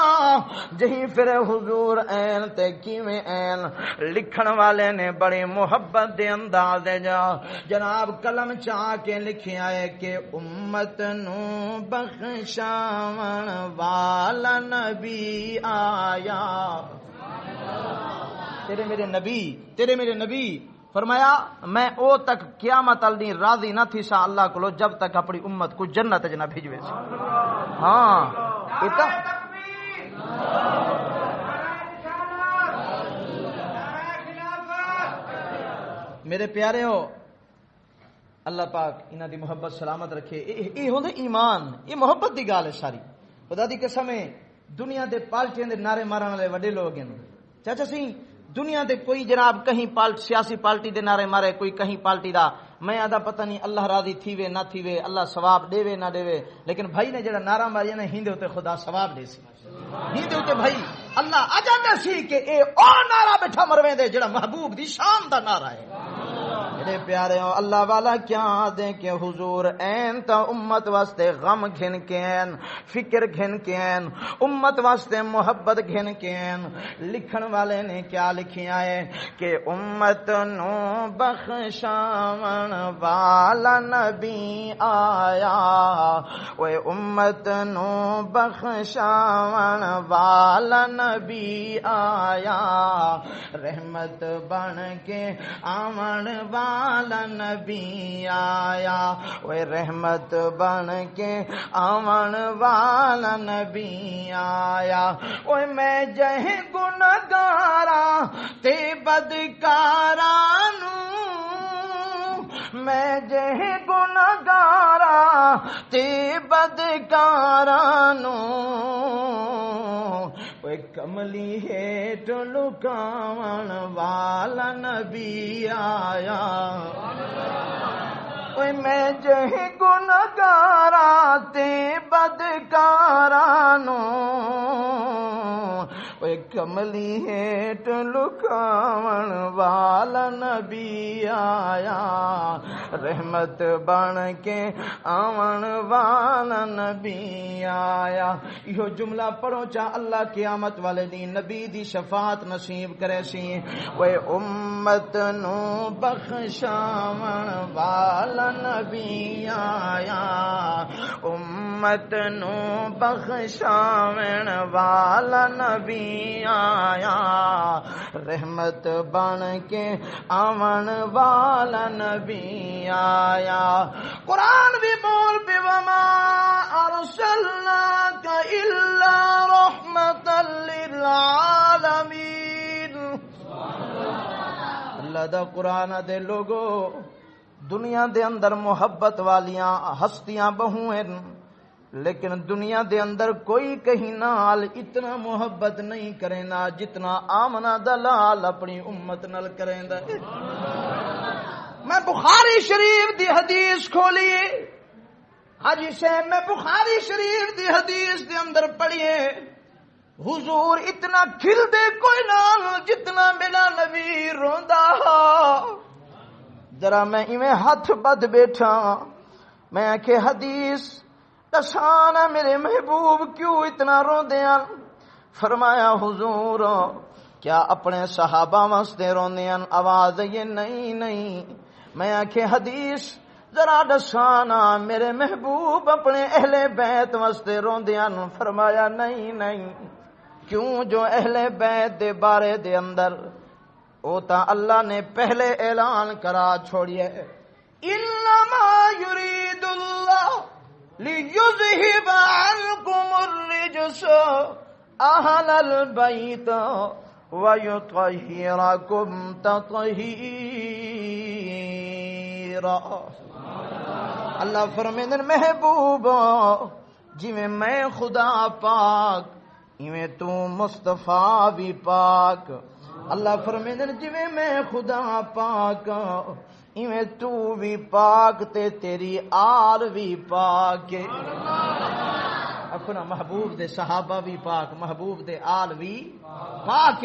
A: جہیں پھر حضور این تے کیویں این لکھن والے نے بڑی محبت دے انداز دے جا جناب قلم چاہ کے لکھیا ہے کہ امت نو بخشاون والا نبی آیا تیرے میرے نبی فرمایا میں او تک قیامت الدین راضی نہ تھی سا اللہ کو جب تک اپنی امت کو جنت نہ بھیجوے سی ہاں میرے پیارے ہو اللہ پاک انہاں دی محبت سلامت رکھے اے ہوندا ایمان یہ محبت دی گال ہے ساری خدا دی قسم ہے دنیا دے پالٹیاں دے نعرے مارن والے وڈے لوگ ہیں چاچا سی دنیا دے کوئی جناب کہیں سیاسی پارٹی دے نعرے مارے کوئی کہیں پارٹی دا میں آدھا پتہ نہیں اللہ راضی تھی وے نہ تھی وے اللہ ثواب دے وے نہ دے وے لیکن بھائی نے جڑا نعرہ ماریا نا ہندے ہوتے خدا ثواب دے سی ہندے ہوتے بھائی اللہ آجاتا سی کہ اے او نعرہ بیٹھا مرویں دے جڑا محبوب دی شان دا نعرہ ہے میرے پیارے ہو اللہ والا کیا دیں کہ حضور این تا امت واسطے غم گھن کے این فکر گھن کے این امت واسطے محبت گھن کے این لکھن والے نے کیا لکھیا ہے کہ امت نو بخشاون والا نبی آیا اوے امت نو بخشاون والا نبی آیا رحمت بن کے آمن والا نبی آیا اوے رحمت بن کے آمن والا نبی آیا اوے میں جہ گنہگارا تے بدکارا میں جہ گنہگارا تے بدکارا اوے کملی ہیٹ لکاون والا نبی آیا اوے میں جہ گنہگارا تے بدکارا اوے کملی ہیٹ لکاون والا نبی آیا رحمت بن کے آون والا نبی آیا یہ جملہ پڑھو چا اللہ قیامت والے دن نبی دی شفاعت نصیب کرے سی اوے امت نو بخشاون والا نبی آیا امت نو بخشاون والا نبی آیا رحمت بن کے آمن والا نبی آیا قرآن بھی بول پہ وما ارسلناک الا رحمتا للعالمین اللہ دا قرآن دے لوگو دنیا دے اندر محبت والیاں ہستیاں بہوں ہیں لیکن دنیا دے اندر کوئی کہیں نال اتنا محبت نہیں کرے نا جتنا آمنہ دلال اپنی امت نال کریں دا میں بخاری شریف دی حدیث کھولی حاجی صاحب میں بخاری شریف دی حدیث دے اندر پڑھیے حضور اتنا کھل دے کوئی نال جتنا میرا نبی روندا ذرا میں ایویں ہاتھ بد بیٹھا میں آکھے حدیث دسانا میرے محبوب کیوں اتنا روندے ہیں فرمایا حضور کیا اپنے صحابہ واسطے روندے ہیں آواز یہ نہیں میں آکھے حدیث ذرا دسانا میرے محبوب اپنے اہل بیت واسطے روندے ہیں فرمایا نہیں کیوں جو اہل بیت دے بارے دے اندر او تا اللہ نے پہلے اعلان کرا چھوڑیے انما یرید اللہ لیذہب عنکم الرجس اہل البیت ویطہرکم تطہیرا اللہ فرمیندن محبوب جی میں خدا پاک ایویں تو مصطفیٰ بھی پاک اللہ فرمیندن جی میں خدا پاک ایویں تو بھی پاک تے تیری آل بھی پاک اپنا محبوب دے صحابہ بھی پاک محبوب دے آل بھی پاک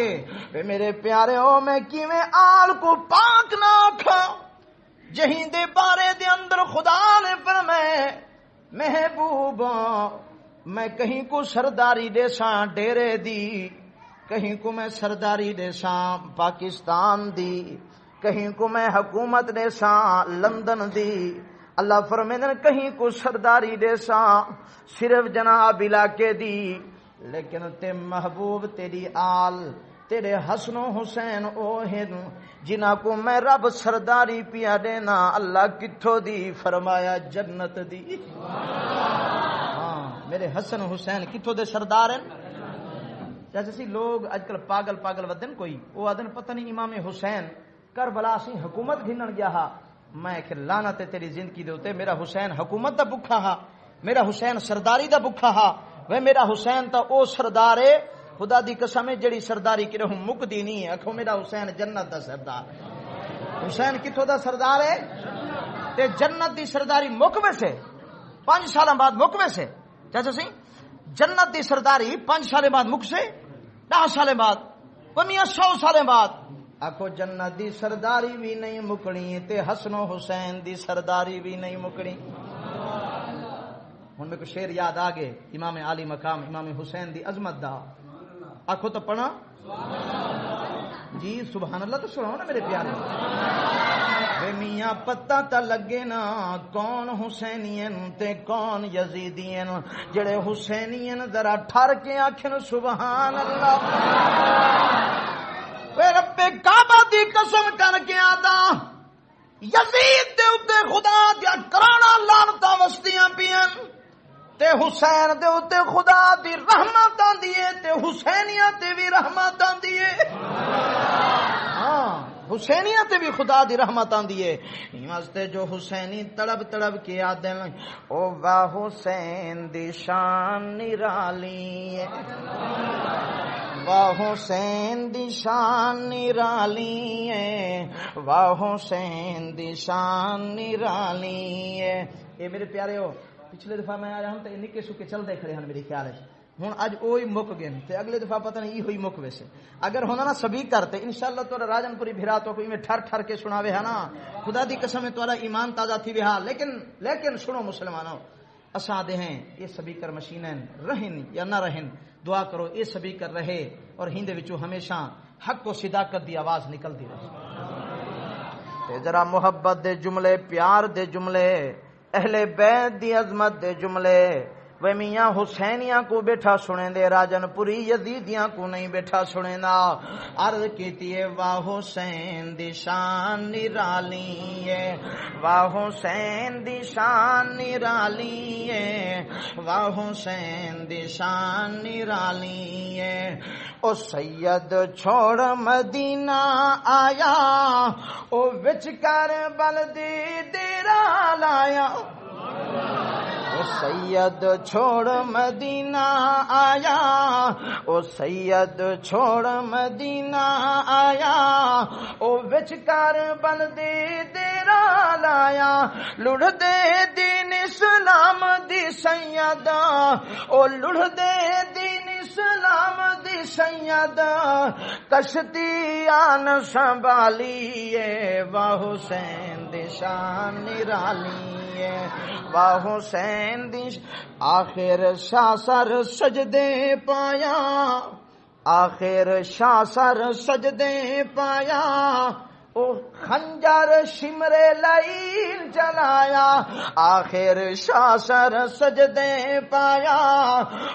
A: میرے پیارے ہو میں کیویں آل کو پاک نہ آکھا جہیں دے بارے دے اندر خدا نے فرمائے محبوب میں کہیں کو سرداری دے ساں ڈیرے دی کہیں کو میں سرداری دے ساں پاکستان دی کہیں کو میں حکومت دے ساں لندن دی اللہ فرمیندن کہیں کو سرداری دے ساں صرف جناب علاقے دی لیکن تے محبوب تیری آل تیرے حسن و حسین او ہیں جنہ کو میں رب سرداری پیا دینا اللہ کتھو دی فرمایا جنت دی ہاں میرے حسن حسین کتھو دے سردار ہیں جیسے لوگ اج کل پاگل ودن کوئی وہ آدن پتہ نہیں امام حسین کربلا سی حکومت گھنن گیا ہا میں کہ لعنت تیری زندگی دے اوتے میرا حسین حکومت دا بکھا ہا میرا حسین سرداری دا بکھا ہا وہ میرا حسین تا او سردار ہے خدا دی قسم ہے جڑی سرداری کی رہوں مک دی نہیں ہے اکھو میرا حسین جنت دا سردار حسین کتھوں دا سردار ہے تے جنت دی سرداری مک میں سے 5 سال بعد مک میں سے چاچا سی جنت دی سرداری 5 سال بعد مک سے 10 سال بعد 100 سال بعد آکھو جنت دی سرداری بھی نہیں مکڑی تے حسن و حسین دی سرداری بھی نہیں مکڑی. ہن میں کو شعر یاد آ گئے امام عالی مقام امام حسین دی عظمت دا. آکھو تو پڑھا جی سبحان اللہ تو سناؤ نا میرے پیارے. وے میاں پتہ تا لگے نا کون حسینین تے کون یزیدین. جڑے حسینین ذرا ٹھر کے آکھن سبحان اللہ. وے رب کعبہ دی قسم کر کے آدا یزید دے اوتے خدا دیا کرانا لعنتاں وستیاں پیاں تے حسین دے اوتے خدا دی رحمت آندی ہے تے حسینیاں تے بھی رحمت آندی ہے. ہاں حسینیاں تے بھی خدا دی رحمت آندی ہے. واسطے جو حسینی تڑب تڑب کے آدن او واہ حسین دی شان نرالی ہے. واہ حسین دی شان نرالی ہے. واہ حسین دی شان نرالی ہے. اے میرے پیارے ہو پچھلے دفعہ میں آیا ہوں تو نکے سکے چلتے کھڑے ہیں میری خیال ہے. ہوں اج وہی مک گئے تے اگلے دفعہ پتہ نہیں ہوئی مک ویسے. اگر ہونا نا سبھی کرتے انشاءاللہ تو راجن پوری بھرا تو کوئی میں ٹھر ٹھر کے سناوے ہے نا. خدا دی قسم ہے تمہارا ایمان تازہ تھی بہا. لیکن سنو مسلمانوں اساں دے ہیں یہ سبھی کر مشینیں رہن یا نہ رہن دعا کرو یہ سبھی کر رہے اور ہندے وچوں ہمیشہ حق و صداقت دی آواز نکلتی رہے. تے ذرا محبت دے جملے پیار دے جملے اہل بیت دی عظمت دے جملے وہ میاں حسینیاں کو بیٹھا سنے دے راجن پوری یزیدیاں کو نہیں بیٹھا سنے دا. عرض کیتی ہے واہ حسین دی شان نرالی ہے. واہ حسین دی شان نرالی ہے. واہ حسین دی شان نرالی ہے. او سید چھوڑ مدینہ آیا او وچ کربل دی ڈیرا لایا. او سید چھوڑ مدینہ آیا او سید چھوڑ مدینہ آیا او وچ کربل دی ڈیرا لایا. لڑ دے دین اسلام دی سیدہ او لڑ دے دین اسلام دی سیدہ کشتی آن سنبھالی ہے. واہ حسین دی شان نرالی ہے. واہ حسین دی آخر شاہ سر سجدے پایا. آخر شاہ سر سجدے پایا. او خنجر شمرے لائن چلایا. آخر شاہ سر سجدے پایا.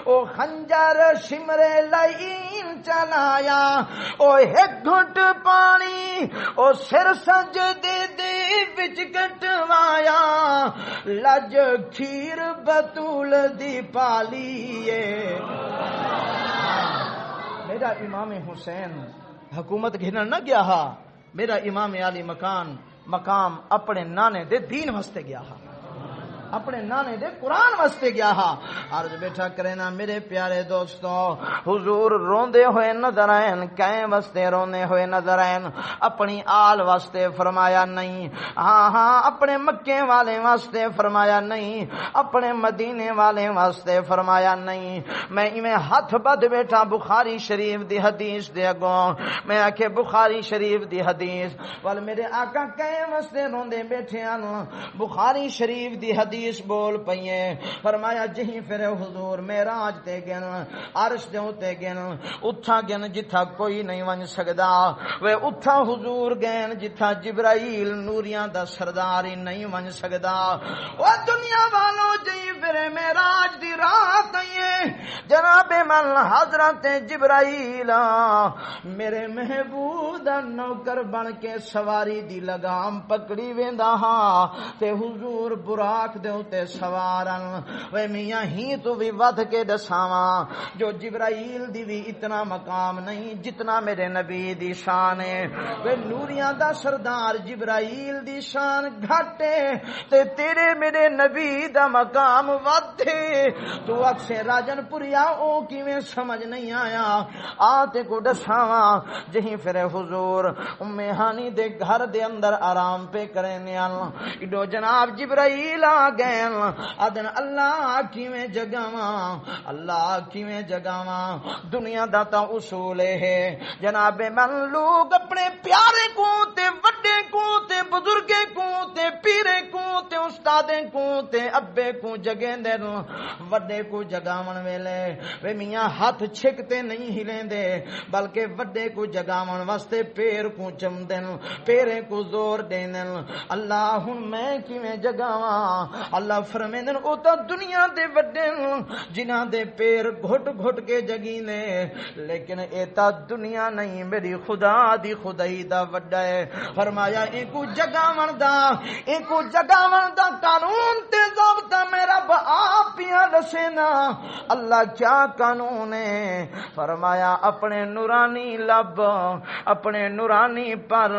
A: او خنجر شمرے لائن چلایا. او ایک گھٹ پانی او سر سجدے دے وچ کٹوایا. لج کھیر بطول دی پالیے. میرا امام حسین حکومت گھنن نہ گیا ہا. میرا امام عالی مقام اپنے نانے دے دین واسطے گیا ہا. اپنے نانے دے قرآن واسطے گیا ہا. عرض بیٹھا کرے نا میرے پیارے دوستو حضور روندے ہوئے نظر آئیں. کہیں واسطے روندے ہوئے نظر آئیں. اپنی آل واسطے فرمایا نہیں. ہاں اپنے مکے والے واسطے فرمایا نہیں. اپنے مدینے والے واسطے فرمایا نہیں. میں ایویں ہاتھ بد بیٹھا بخاری شریف دی حدیث دے اگوں. میں آکھے بخاری شریف دی حدیث وال میرے آقا کہیں واسطے روندے بیٹھے ہیں. بخاری شریف دی حدیث بول پئیے. فرمایا جہیں پھر حضور معراج تے گن عرش دے اوتے گن اتھا گن جتھا کوئی نہیں ون سکدا. وے اتھا حضور گن جتھا جبرائیل نوریاں دا سردار ہی نہیں ون سکدا. او دنیا والو جہیں پھر معراج دی رات آئیے. جناب من حضرت جبرائیل میرے محبوب دا نوکر بن کے سواری دی لگام پکڑی ویندا ہاں تے حضور براق دے اوتے سوارن. وے میاں ہی تو بھی ود کے دساواں جو جبرائیل دی بھی اتنا مقام نہیں جتنا میرے نبی دی شان ہے. وے نوریاں دا سردار جبرائیل دی شان گھٹے تے تیرے میرے نبی دا مقام ود ہے. تو اکثر راجن پوریا او کیویں سمجھ نہیں آیا. آتے کو دساواں جہیں پھر حضور ہانی دے گھر دے اندر آرام پہ کرنے ایڈو جناب جبرائیل آ گئے آدن اللہ کیویں جگاواں اللہ کیویں جگاواں دنیا دا تا اصول ہے جناب من لوگ اپنے پیارے کو تے وڈے کو تے بزرگے کو تے پیرے کو تے استادے کو تے ابے کو جگیں دے وڈے کو جگاون ویلے وے میاں ہاتھ چھکتے نہیں ہلیں دے بلکہ وڈے کو جگاون واسطے پیر کو چمدن پیرے کو زور دین اللہ ہن میں کیویں جگاواں اللہ فرمیندن او تا دنیا دے وڈے جنہاں دے پیر گھٹ گھٹ کے جگی نے لیکن اے تا دنیا نہیں میری خدا دی خدائی دا وڈا ہے فرمایا اے کو جگاون دا قانون تے ضابطہ میرا آپ ہی دسے نا اللہ کیا قانون ہے فرمایا اپنے نورانی لب اپنے نورانی پر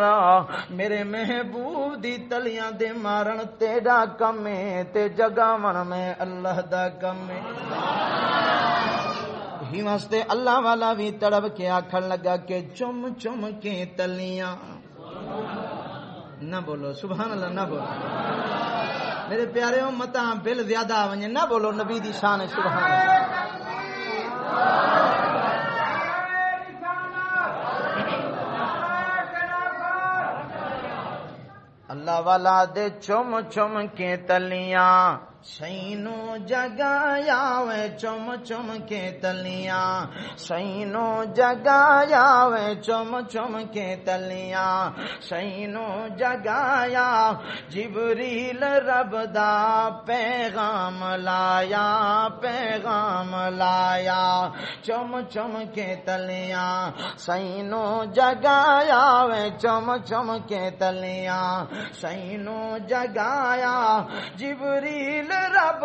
A: میرے محبوب دی تلیاں دے مارن تیرا کم ہے تے جگاون میں اللہ دا کم ہے ہی واسطے اللہ والا بھی تڑپ کے آکھن لگا کہ چم چم کے تلیاں نہ بولو سبحان اللہ نہ بولو میرے پیارے امتاں بل زیادہ ونجے نہ بولو نبی دی شان ہے سبحان اللہ اللہ والا دے چم چم کے تلیاں سینو جگایا وے چم چم کے تلیاں سینو جگایا وے چم چم کے تلیاں سینو جگایا جبریل رب دا پیغام لایا چم چم کے تلیاں سینو جگایا وے چم چم کے تلیاں سینو جگایا جبریل رب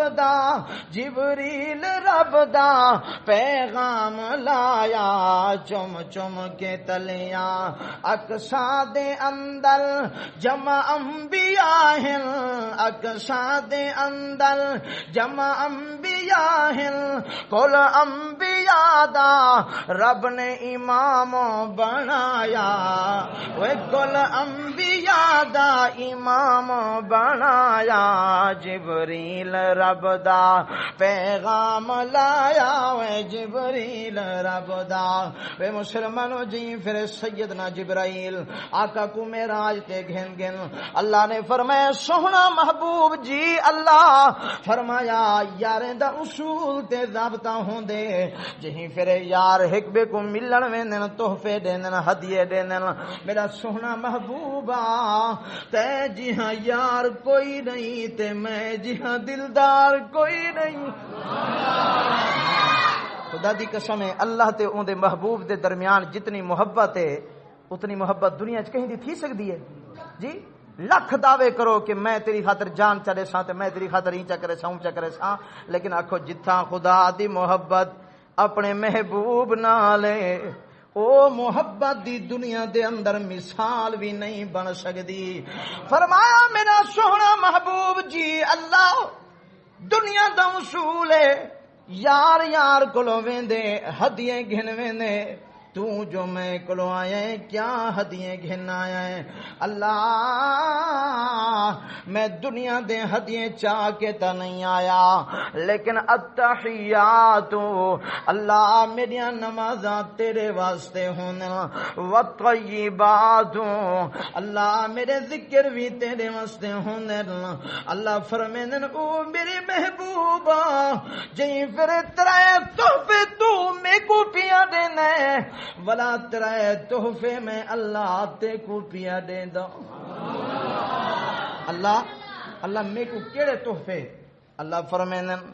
A: دا پیغام لایا چم چم کے تلیاں اقصا دے اندر جمع انبیاء ہیں اقصا دے اندر جمع انبیاء ہیں کل انبیاء دا رب نے امام بنایا وہ کل انبیاء دا امام بنایا جبریل رب دا پیغام لایا وے جبریل رب دا وے مسلمانوں جی پھر سیدنا جبرائیل آقا کو معراج تے گھن اللہ نے فرمایا سوہنا محبوب جی اللہ فرمایا یاریں دا اصول تے ضابطہ ہوندے جہیں پھر یار ایک بے کو ملن ویندن تحفے دیندن ہدیے دیندن میرا سوہنا محبوبا تے جی ہاں یار کوئی نہیں تے میں جی ہاں دلدار کوئی نہیں خدا دی قسم ہے اللہ تے اون دے محبوب دے درمیان جتنی محبت ہے اتنی محبت دنیا چ کہیں دی تھی سکتی ہے جی لکھ دعوے کرو کہ میں تیری خاطر جان چڑے ساں تے میں تیری خاطر اینچا کرے ساں لیکن آکھو جتھاں خدا دی محبت اپنے محبوب نال او محبت دی دنیا دے اندر مثال بھی نہیں بن سکتی فرمایا میرا سوہنا محبوب جی اللہ دنیا دا اصول ہے یار کولو ویندے ہدیے گھن ویندے تو جو میں کلو آیا ہے کیا ہدیے گھن آیا ہے اللہ میں دنیا دے ہدیے چاہ کے تا نہیں آیا لیکن التحیات اللہ میری نمازاں تیرے واسطے ہونے والطیبات اللہ میرے ذکر بھی تیرے واسطے ہونے اللہ فرمیندن او میری محبوبہ جہیں پھر ترائے تحفے تو میں کو پیا دینے ولا ترائے تحفے میں اللہ تے کو پیا دے دا اللہ میں کو کیڑے تحفے اللہ فرمیندن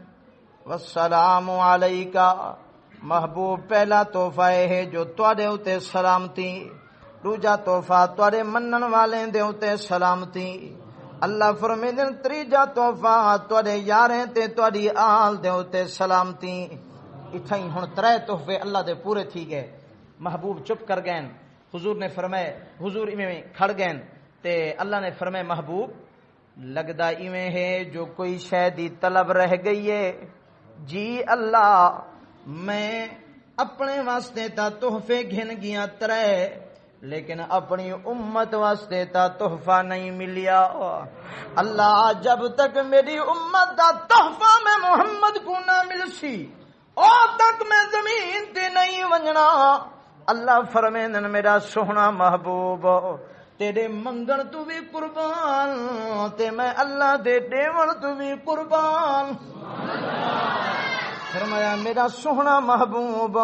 A: والسلام علیکہ محبوب پہلا تحفہ ہے جو تواڈے اوتے سلامتی دوجا تحفہ تواڈے منن والے دے اوتے سلامتی اللہ فرمیندن تریجا تحفہ تواڈے یاریں تے تواڈی آل دے اوتے سلامتی اتھائی ہن ترے تحفے اللہ دے پورے تھی گئے محبوب چپ کر گئے حضور نے فرمائے حضور ایویں کھڑ گئے تے اللہ نے فرمائے محبوب لگدا ایویں ہے جو کوئی شے دی طلب رہ گئی ہے جی اللہ میں اپنے واسطے تا تحفے گھن گیا ترے لیکن اپنی امت واسطے تا تحفہ نہیں ملیا۔ اللہ جب تک میری امت دا تحفہ میں محمد کو نہ مل سی او تک میں زمین تے نہیں ونجنا۔ اللہ فرمیندن میرا سوہنا محبوب تیرے منگن تو بھی قربان تے میں اللہ دے دیون تو بھی قربان۔ فرمایا میرا سوہنا محبوب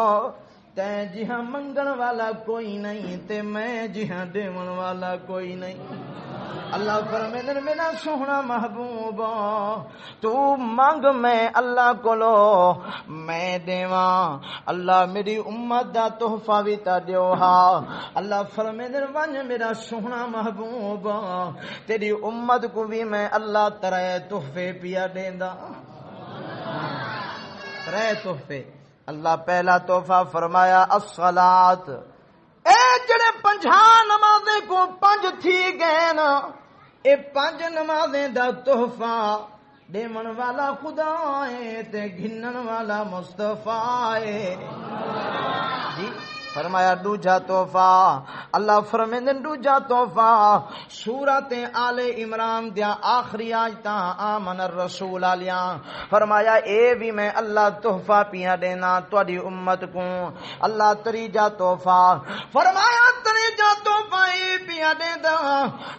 A: تے جہاں منگن والا کوئی نہیں تے میں جہاں دیون والا کوئی نہیں۔ اللہ فرمیندن میرا سوہنا محبوب تو مانگ میں اللہ کولو میں دیواں۔ اللہ میری امت دا تحفہ بھی تا دیو ہا۔ اللہ فرمیندن ونج میرا سوہنا محبوب تیری امت کو بھی میں اللہ طرح تحفے پیا دیندا۔ طرح تحفے۔ اللہ پہلا تحفہ فرمایا الصلاۃ، اے جڑے 50 نمازیں کو 5 تھی گئے نا، اے 5 نمازیں دا تحفہ دیون والا خدا ہے تے گھنن والا مصطفیٰ ہے۔ جی فرمایا دوجا تحفہ اللہ فرمیندن دوجا تحفہ سورۃ آل عمران دیا آخری آیتاں آمن الرسول آلیاں۔ فرمایا اے بھی میں اللہ تحفہ پیا دینا تواڈی امت کو۔ اللہ تریجا تحفہ فرمایا تریجا تحفہ اے پیا دیندا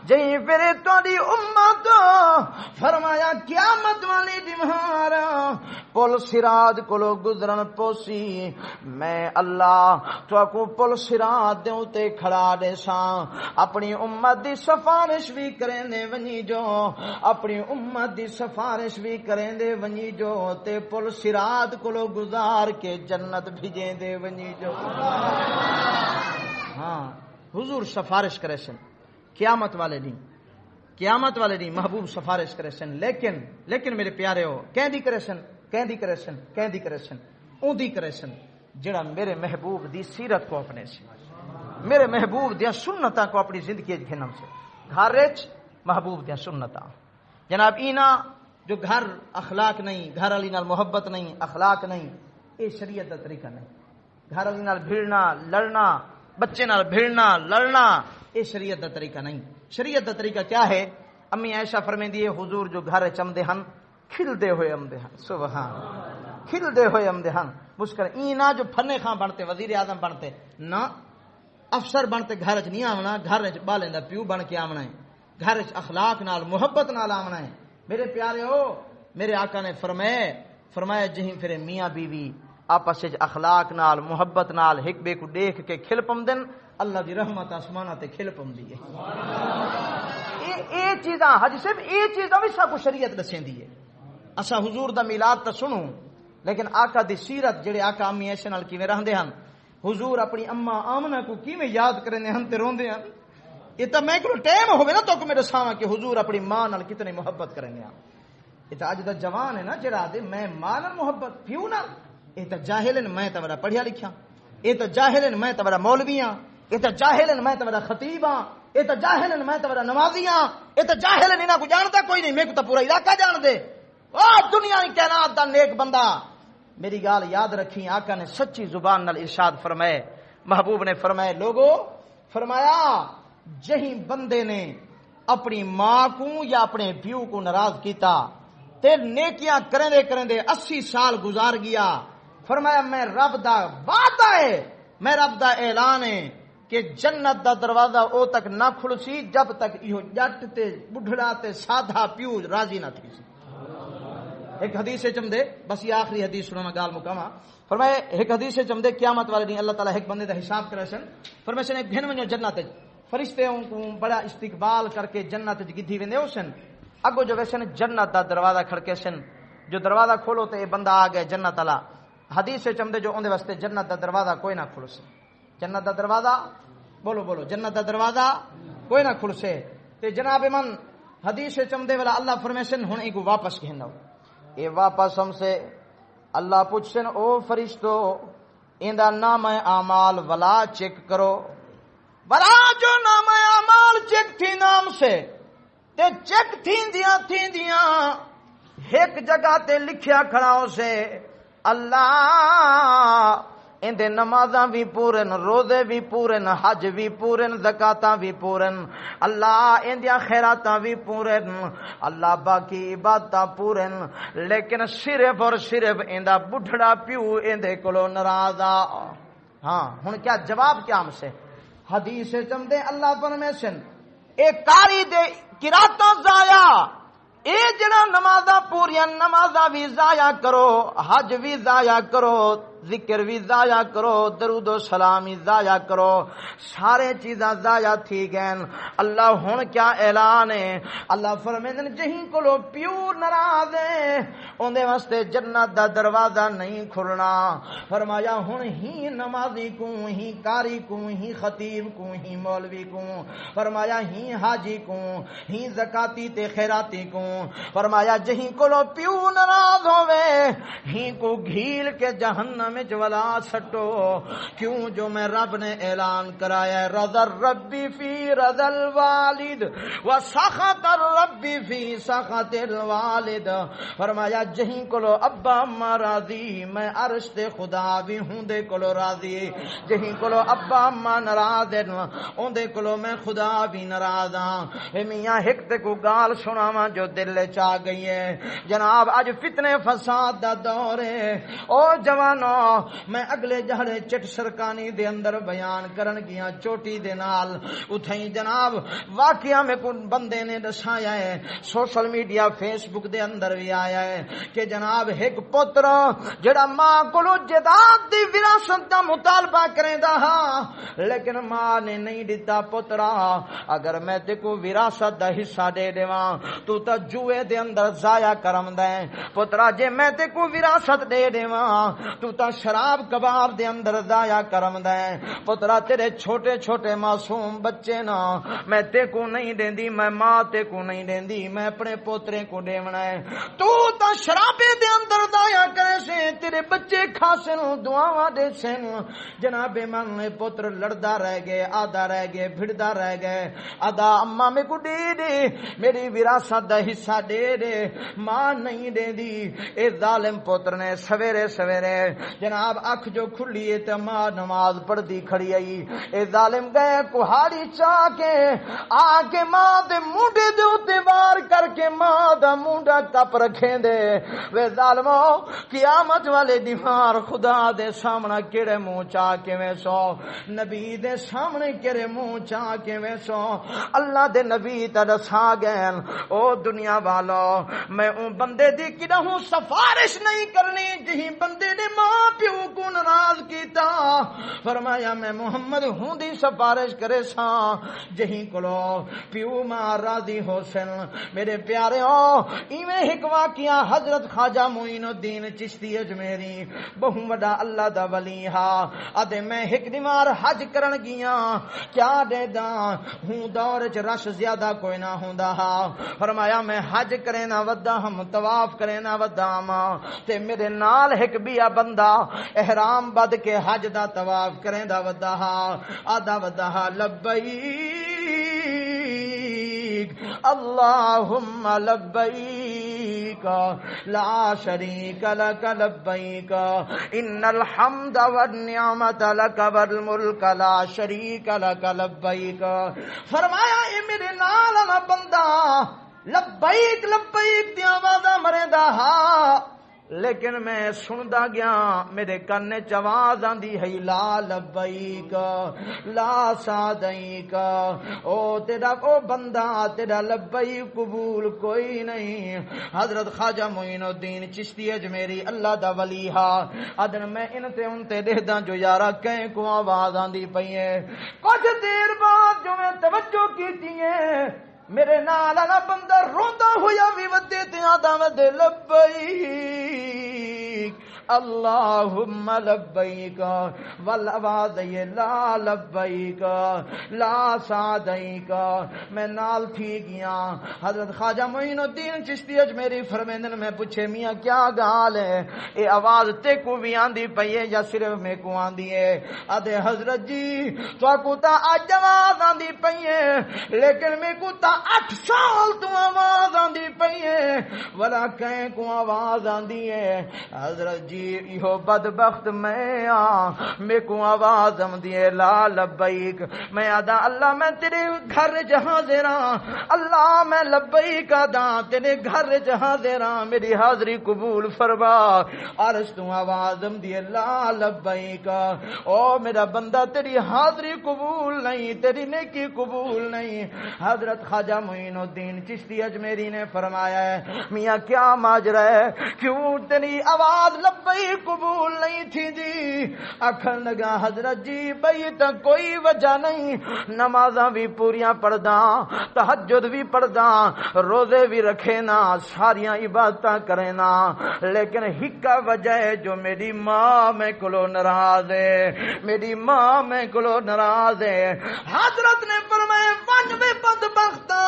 A: جئی پھر تواڈی امت فرمایا قیامت والی دمہار پل صراط کولو گزرن پوسی میں اللہ کو پل صراط دے اتے کھڑا دے ساں۔ اپنی امت دی سفارش بھی کریں دے ونی جو، اپنی امت دی سفارش بھی کریں دے ونی جو تے پل صراط کولو گزار کے جنت بھیجیں دے ونی جو۔ ہاں حضور سفارش کرے سن قیامت والے دن، قیامت والے دن محبوب سفارش کرے سن، لیکن میرے پیارے ہو کہندی کرے سن اوندی کرے سن جڑا میرے محبوب دی سیرت کو اپنے سے، میرے محبوب دیا سنتاں کو اپنی زندگی گھنم سے۔ گھر وچ محبوب دیا سنتاں جناب اینا جو گھر اخلاق نہیں، گھر والی نال محبت نہیں، اخلاق نہیں، اے شریعت دا طریقہ نہیں۔ گھر والی نال بھیڑنا لڑنا، بچے نال بھیڑنا لڑنا، اے شریعت دا طریقہ نہیں۔ شریعت دا طریقہ کیا ہے؟ امی عائشہ فرمیندی ہے حضور جو گھر چمدے ہن کھلدے ہوئے امدے ہن، سبحان کھلدے ہوئے امدے ہن مسکر اینا جو پھنے خاں بنتے وزیر اعظم بنتے نہ افسر بنتے گھر چ نہیں آونا، گھر چ بالیں دا پیو بن کے آونا ہے، گھر چ اخلاق نال محبت نال آونا ہے۔ میرے پیارے ہو میرے آقا نے فرمایا جہیں پھر میاں بیوی آپس وچ اخلاق نال محبت نال ایک بے کو دیکھ کے کھل پمدن اللہ دی رحمت آسماناں تے کھل پمدی ہے۔ اے چیزاں حج صاحب اے چیزاں بھی سب کو شریعت دسیندی ہے۔ اسا حضور دا میلاد تے سنوں لیکن آقا دی سیرت جڑے آقا امی عائشہ نال کیویں رہندے ہن، حضور اپنی اما آمنہ کو کیویں یاد کرندے ہن تے روندے ہن، یہ تے میں کو ٹائم ہوے نا تو کہ میرے سامنے کہ حضور اپنی ماں نال کتنی محبت کرندے ہن۔ یہ تے اج دا جوان ہے نا جڑا دے میں ماں نال محبت پیو نال، یہ تے جاہلن میں تے بڑا پڑھیا لکھیا، یہ تے جاہلن میں تے بڑا مولوی ہاں، یہ تے جاہلن میں تے بڑا خطیب ہاں، یہ تے جاہلن میں تے بڑا نمازی ہاں، یہ تے جاہلن انہاں کو جاندا کوئی نہیں، میں کو تے پورا علاقہ جان دے۔ او دنیا کی کائنات دا نیک بندہ میری گال یاد رکھی، آقا نے سچی زبان نال ارشاد فرمائے، محبوب نے فرمائے لوگو فرمایا جہیں بندے نے اپنی ماں کو یا اپنے پیو کو ناراض کیتا تے نیکیاں کرندے 80 سال گزار گیا، فرمایا میں رب دا وعدہ ہے، میں رب دا اعلان ہے کہ جنت دا دروازہ او تک نہ کھل سی جب تک یہ جٹ تے بڈھڑا تے سادھا پیو راضی نہ تھی سی۔ ایک حدیث چمدے بس یہ آخری حدیث سننا گال مکمہ فرمائے ایک حدیث چمدے قیامت والے دن اللہ تعالیٰ ایک بندے دا حساب کرے سن، فرمائے سن ایک گھن ونجو جنت فرشتے ان کو بڑا استقبال کر کے جنت گدھی ویندے ہو سن، اگو جو ویسن جنت دا دروازہ کھڑکے سن، جو دروازہ کھولو تے بندہ آ گئے جنت والا۔ حدیث چمدے جو اندے واسطے جنت دا دروازہ کوئی نہ کھل سے، جنت دا دروازہ بولو جنت دا دروازہ کوئی نہ کھل سے تے جناب من حدیث چمدے والا اللہ فرمیسن ہن ایک واپس کہنا اے واپس ہم سے اللہ پوچھن او فرشتو ایندا نام اعمال ولا چیک کرو، ولا جو نام اعمال چیک تھی نام سے تے چیک تھیندیاں ایک جگہ تے لکھیا کھڑا ہو سے اللہ اندے نمازاں بھی پورن، روزے بھی پورن، حج بھی پورن، زکاتاں بھی پورن، اللہ اندیاں خیراتاں بھی پورن، اللہ باقی عبادتاں پورن، لیکن صرف اور صرف ایندا بڈھڑا پیو اندے کولو ناراض آ۔ ہاں ہن کیا جواب کیا ہم سے؟ حدیث چمدے اللہ فرمیسن اے کاری دے قراتاں ضائع، اے جڑا نمازاں پوریاں نمازاں بھی ضائع کرو، حج بھی ضائع کرو، ذکر بھی ضائع کرو، درود و سلام بھی ضائع کرو، سارے چیزاں ضائع تھی گئن۔ اللہ ہن کیا اعلان ہے؟ اللہ فرمیندن جہیں کولو پیو ناراض ہے اوندے واسطے جنت دا دروازہ نہیں کھلنا۔ فرمایا ہن ہی نمازی کو، ہی قاری کو، ہی خطیب کو، ہی مولوی کو، فرمایا ہی حاجی کو، ہی زکاتی تے خیراتی کو، فرمایا جہیں کولو پیو ناراض ہوئے ہی کو گھیل کے جہنم میں ولا سٹو۔ کیوں؟ جو میں رب نے اعلان کرایا ہے رضا الربی فی رضا الوالد و سخط الربی فی سخط الوالد۔ فرمایا جہیں کولو ابا اما راضی میں عرش تے خدا بھی ہوں دے کولو راضی، جہیں کولو ابا اما ناراض اون دے کولو میں خدا بھی ناراض ہاں۔ اے میاں ایک تے کو گال سناواں جو دل چا گئی ہے جناب، اج فتنے فساد دا دور ہے۔ او جوانو میں اگلے جہڑے چٹ سرکانی دے اندر بیان کرن گیا چوٹی دے نال اتھیں جناب واقعہ میں کو بندے نے دسایا ہے، سوشل میڈیا فیس بک دے اندر بھی آیا ہے کہ جناب ایک پتر جڑا ماں کولو جائیداد دی وراثت دا مطالبہ کریندا ہاں لیکن ماں نے نہیں دتا، پترا اگر میں تے کو وراثت دا حصہ دے دیواں تو تا جوئے دے اندر ضائع کرم دے، پترا جے میں تے کو وراثت دے دیواں تو تا شراب کباب دے اندر ضائع کرم دے، پترا تیرے چھوٹے چھوٹے معصوم بچے نا میں تے کو نہیں دیندی، میں ماں تے کو نہیں دیندی، میں اپنے پوترے کو دیونا ہے، تو تا شرابے دے اندر ضائع کرے سے تیرے بچے کھاسن دعاواں دے سن۔ جناب من پتر لڑدا رہ گئے، آدھا رہ گئے، بھڑدا رہ گئے، آدھا اما میں کو دے دے میری وراثت دا حصہ دے دے، ماں نہیں دے دی۔ اے ظالم پتر نے سویرے سویرے جناب اکھ جو کھلی ہے تے ماں نماز پڑھ دی کھڑی آئی، اے ظالم گئے کہاڑی چاہ کے آ کے ماں دے مونڈے دے اوتے وار کر کے ماں دا مونڈا کپ رکھیں دے۔ وے ظالمو قیامت والے دیوار خدا دے سامنے کیڑے منہ چاہ کے ویسو، نبی دے سامنے کیڑے منہ چاہ کے ویسو، اللہ دے نبی تا دسا گئن او دنیا والو میں اون بندے دی کدہوں سفارش نہیں کرنی جہیں بندے نے ماں پیو کو ناراض کیتا، فرمایا میں محمد ہوں دی سفارش کرے سا جہیں کلو پیو ماں راضی ہو سن۔ میرے پیارے ایویں ایک واقعہ حضرت خواجہ معین الدین چشتی اجمیری بہو وڈا اللہ دا ولی ہا، ادے میں ایک دیوار حج کرن گیا کیا دے دا ہوں دور چ رش زیادہ کوئی نہ ہوندا ہا، فرمایا میں حج کرے نہ ودا ہم طواف کرے نہ ودا ماں تے میرے نال ایک بیا بندہ احرام بد کے حج دا طواف کرے دا ودا ہا، آدھا ودا ہا لبیک اللہم لبیک لا شریک لک لبیک ان الحمد والنعمت لک والملک لا شریک لک لبیک۔ فرمایا اے میرے نال والا بندہ لبیک لبیک دی آوازاں مریندا ہا، لیکن میں سندا گیا میرے کن چ آواز آندی ہے لا لبیک لا سعدیک، او تیرا او بندہ تیرا لبیک قبول کوئی نہیں۔ حضرت خواجہ معین الدین چشتی اجمیری اللہ دا ولی ہا، ادن میں ان تے ان تے دیکھدا جو یارا کہیں کو آواز آندی پئی ہے، کچھ دیر بعد جو میں توجہ کیتی ہے میرے نال والا بندہ روندا ہویا وی ودے تے آندا ودے لبیک اللہم لبیک والآواز یہ لا لبیک لا سعدیک۔ میں نال تھی گیا، حضرت خواجہ معین الدین چشتی اجمیری فرمیندن میں پوچھے میاں کیا گال ہے، اے آواز تے کو بھی آندی پئی ہے یا صرف میں کو آندی ہے؟ آدھے حضرت جی تو کو تا اج آواز آندی پئی ہے لیکن میں کو تا 8 سال تو آواز آندی پئی ہے، ولا کہیں کو آواز آندی ہے۔ حضرت حضرت جی یہ بدبخت میں میں کو آواز آمدی لا لبیک، میں آدا اللہ میں تیرے گھر حاضر ہاں، اللہ میں لبیک آدا تیرے گھر حاضر ہاں، میری حاضری قبول فرما۔ عرش تو آواز آمدی لا لبیک، او میرا بندہ تیری حاضری قبول نہیں، تیری نیکی قبول نہیں۔ حضرت خواجہ معین الدین چشتی اجمیری نے فرمایا ہے میاں کیا ماجرا ہے، کیوں تیری آواز لبیک قبول نہیں تھی جی؟ آخر لگا حضرت جی بھئی تو کوئی وجہ نہیں، نمازاں بھی پوریاں پڑھدا، تہجد بھی پڑھدا، روزے بھی رکھے نا، ساریاں عبادتاں کرے نا، لیکن ہکا وجہ ہے جو میری ماں میں کلو ناراض ہے، میری ماں میں کلو ناراض ہے۔ حضرت نے فرمایا ون میں بدبختا،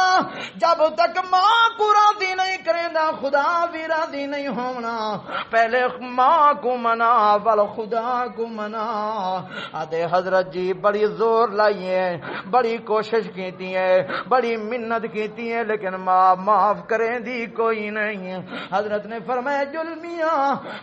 A: جب تک ماں کو راضی نہیں کرے گا خدا بھی راضی نہیں ہونا، پہلے ماں کو منا ول خدا کو منا۔ آدھے حضرت جی بڑی زور لائیے، بڑی کوشش کیتی ہے، بڑی منت کیتی ہے، لیکن ماں معاف کریں دی کوئی نہیں۔ حضرت نے فرمایا جلمیاں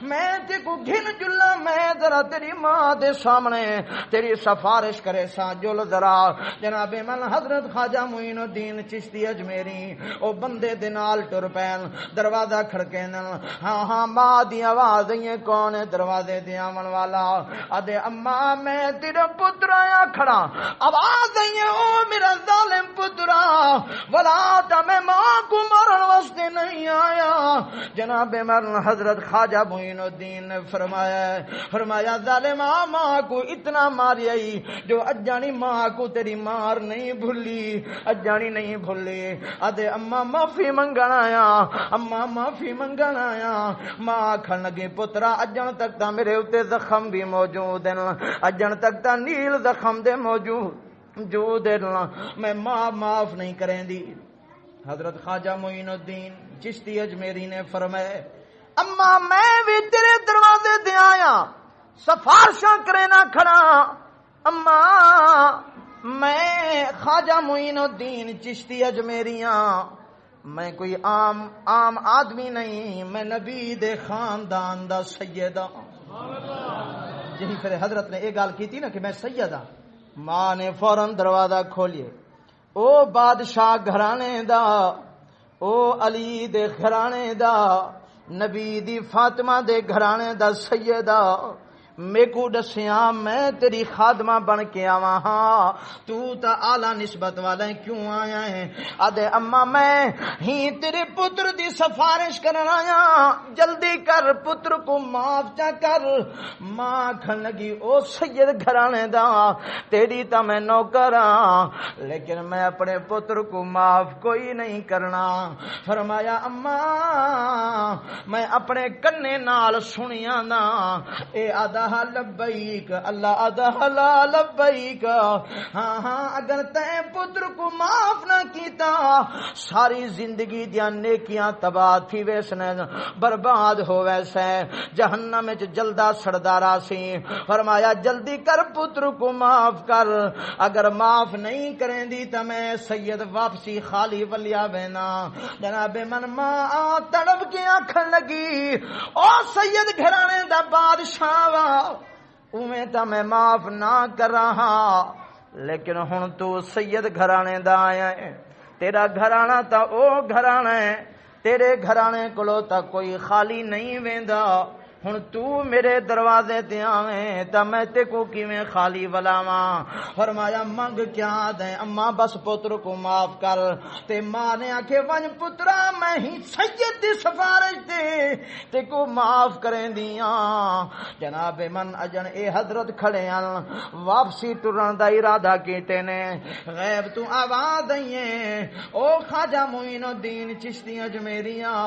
A: میں تے کو گھن جلا، میں ذرا تیری ماں دے سامنے تیری سفارش کرے سا جل ذرا۔ جناب من حضرت خواجہ معین الدین چشتی اجمیری او بندے دے نال ٹر پین، دروازہ کھڑکین، ہاں ہاں ماں دی آواز یہ کون ہے دروازے دے آون والا؟ آدھے اماں میں تیرا پتر آیا کھڑا، آواز ہے او میرا ظالم پترا، ولا تا میں ماں کو مارن واسطے نہیں آیا۔ جناب من حضرت خواجہ معین الدین نے فرمایا ظالم ماں کو اتنا ماری آئی جو اجانی ماں کو تیری مار نہیں بھولی، اجانی نہیں بھولی۔ آدھے اماں معافی منگن آیا، اماں معافی منگن آیا۔ ماں آکھن لگی پترا اجن تک تا میرے اتے زخم بھی موجود ہیں، اجن تک تا نیل زخم دے موجود ہیں، میں ماں معاف نہیں کریں دی۔ حضرت خواجہ معین الدین چشتی اجمیری نے فرمایا اماں میں بھی تیرے دروازے دے آیا، سفارشاں کرے نہ کھڑا، اماں میں خواجہ معین الدین چشتی اجمیریاں، میں کوئی عام آدمی نہیں، میں نبی دے خاندان دا سیدہ۔ یہی پھر حضرت نے ایک گال کی تھی نا کہ میں سیدہ۔ ماں نے فوراً دروازہ کھولیے، او بادشاہ گھرانے دا، او علی دے گھرانے دا، نبی دی فاطمہ دے گھرانے دا سیدہ، میں کو دسیاں میں تیری خادمہ بن کے آواں ہاں، تو تا اعلیٰ نسبت والا کیوں آیا ہے؟ آدھے اماں میں ہی تیرے پتر دی سفارش کرنا آیا، جلدی کر پتر کو معاف چا کر۔ ماں کھن لگی او سید گھرانے دا تیری تا میں نوکر ہاں، لیکن میں اپنے پتر کو معاف کوئی نہیں کرنا۔ فرمایا اماں میں اپنے کنے نال سنیاں نا، اے آدھا لبیک اللہ آدھا لا لبیک، ہاں ہاں اگر تے پتر کو معاف نہ کیتا ساری زندگی دیاں نیکیاں تباہ تھی ویسنے، برباد ہو ویسے، جہنم وچ جلدا سڑدا راسی۔ فرمایا جلدی کر پتر کو معاف کر، اگر معاف نہیں کریں دی تو میں سید واپسی خالی ولیا بینا۔ جناب من ماں تڑپ کے آکھن لگی او سید گھرانے دا بادشاہ وا، اویں تا میں معاف نہ کر رہا، لیکن ہن تو سید گھرانے دا آیا ہے، تیرا گھرانا تا او گھرانا ہے، تیرے گھرانے کولو تا کوئی خالی نہیں ویندا، ہن تو میرے دروازے تے آویں تا میں تے کو کیویں خالی ولاواں۔ فرمایا منگ کیا دیں اماں بس پتر کو معاف کر۔ تے ماں نے آکھے ون پترا میں ہی سید دی سفارش تے کو معاف کریں دیاں۔ جناب من اجن اے حضرت کھڑے ہیں واپسی ٹرن دا ارادہ کیتے نے، غیب تو آواز آئیے او خواجہ معین الدین چشتی اجمیریاں۔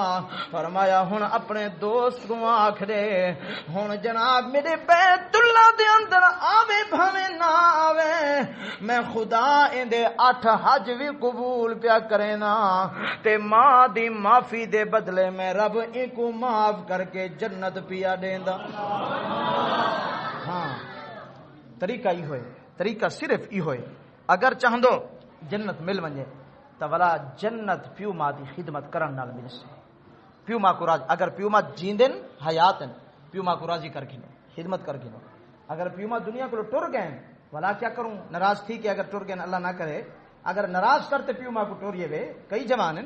A: فرمایا ہن اپنے دوست کو آکھ دے ہن جناب میرے بیت اللہ دے اندر آوے بھاوے نہ آوے، میں خدا ان دے 8 حج بھی قبول پیا کرے نا، تے ماں دی معافی دے بدلے میں رب ان کو معاف کر کے جنت پیا دیندا۔ ہاں طریقہ ہی ہوئے، طریقہ صرف ہی ہوئے، اگر چاہندو جنت مل ونجے تو ولا جنت پیو ماں دی خدمت کرن نال مل سے۔ پیو ماں کو راج اگر پیو ماں جیندن حیاتن پیو ماں کو راضی کر کے لو، خدمت کر کے لو. اگر پیو ماں دنیا کو ٹر گئے بلا کیا کروں، ناراض تھی کہ اگر ٹر گئے اللہ نہ کرے، اگر ناراض کرتے پیو ماں کو ٹوریے وے کئی جوان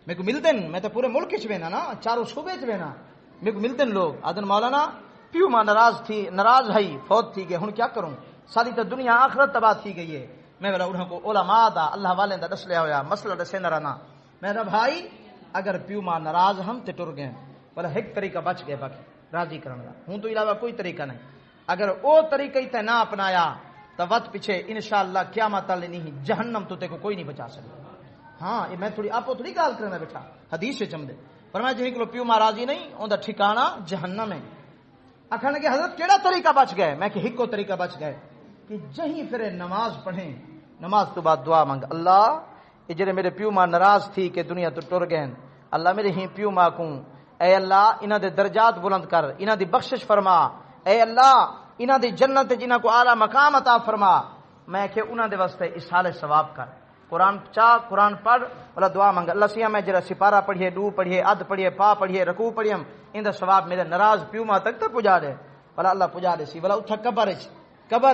A: میرے کو ملتے میں تو پورے ملک چ وینا نا، چاروں صوبے چ وینا، میرے کو ملتے لوگ آدن مولانا پیو ماں ناراض تھی، ناراض ہے فوت تھی گئے، ہن کیا کروں، ساری تو دنیا آخرت تباہ تھی گئی ہے. میں بولا انہوں کو علماء دا اللہ والے دا دس لیا ہویا مسئلہ دسے نہ رہنا. میرا بھائی اگر پیو ماں ناراض ہم تے ٹر گئے بولا ایک طریقہ بچ گئے باقی راضی کرنے کا، ہوں تو علاوہ کوئی طریقہ نہیں. اگر او طریقہ تے نہ اپنایا تو وقت پیچھے انشاءاللہ قیامت والے نہیں جہنم تو تے کو کوئی نہیں بچا سکتا. ہاں یہ میں تھوڑی آپ تھوڑی گال کرنا بیٹھا حدیث سے چمدے پر میں جہی کلو پیو ماں راضی نہیں اون دا ٹھکانہ جہنم ہے. آخر کہ حضرت کیڑا طریقہ بچ گئے، میں کہ ہکو طریقہ بچ گئے کہ جہیں پھر نماز پڑھیں، نماز تو بعد دعا مانگ، اللہ یہ جڑے میرے پیو ماں ناراض تھی کہ دنیا تو ٹر گئے، اللہ میرے ہی پیو ماں کو اے اللہ انہاں دے درجات بلند کر، انہاں دی بخشش فرما، اے اللہ انہاں دی جنت جنہاں کو اعلیٰ مقام عطا فرما. میں کہ انہاں دے واسطے اصحال ثواب کر، قرآن چاہ قرآن پڑھ والا دعا مانگ، اللہ سیاں میں جرا سپارہ پڑھیے، ڈو پڑھیے، اد پڑھیے، پا پڑھیے، رکوع پڑھیم، ان دا ثواب میرے ناراض پیو ماں تک تو پجا دے. بلا اللہ پجا دے سی، بلا اتھا قبر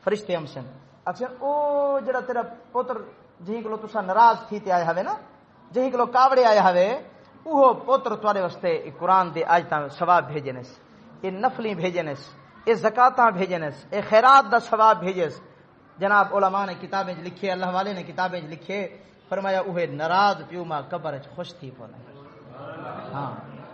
A: فرشتے ہم سن اچھا او جڑا تیرا پوتر جہیں کلو تسا ناراض تھی تے آئے ہوئے نا، جہیں کلو کاوڑے آئے ہوئے اوہ پوتر تواڈے واسطے قرآن دے آج تاں ثواب بھیجنس، یہ نفلی بھیجنس، یہ زکاتاں بھیجنس، یہ خیرات دا ثواب بھیجس. جناب علماء نے کتابیں لکھے، اللہ والے نے کتابیں لکھے، فرمایا اوہ ناراض پیو ماں قبر خوش تھی پونے. ہاں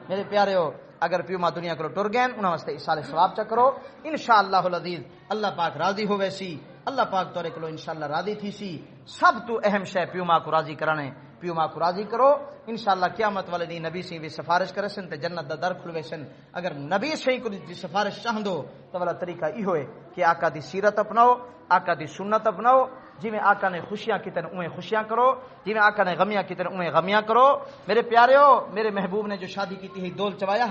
A: میرے پیارے ہو اگر پیو ماں دنیا کو ٹر گئے انہاں واسطے اصال ثواب چا کرو انشاءاللہ العزیز. اللہ پاک راضی ہوئے سی، اللہ پاک تورے کلو انشاءاللہ راضی تھی سی. سب تو اہم شے پیو ماں کو راضی کرانے، پیو ماں کو راضی کرو انشاءاللہ قیامت والے دن نبی سی بھی سفارش کرے سن تے جنت دا در کھلوے سن. اگر نبی سی کو دی سفارش چاہندو تو والا طریقہ یہ ہوئے کہ آقا دی سیرت اپناؤ، آقا دی سنت اپناؤ، جی میں آقا نے خوشیاں کی طرح اویں خوشیاں کرو، جی میں آقا نے غمیاں کی طرح اویں غمیاں کرو. میرے پیارے ہو میرے محبوب نے جو شادی کی تھی دول چوایا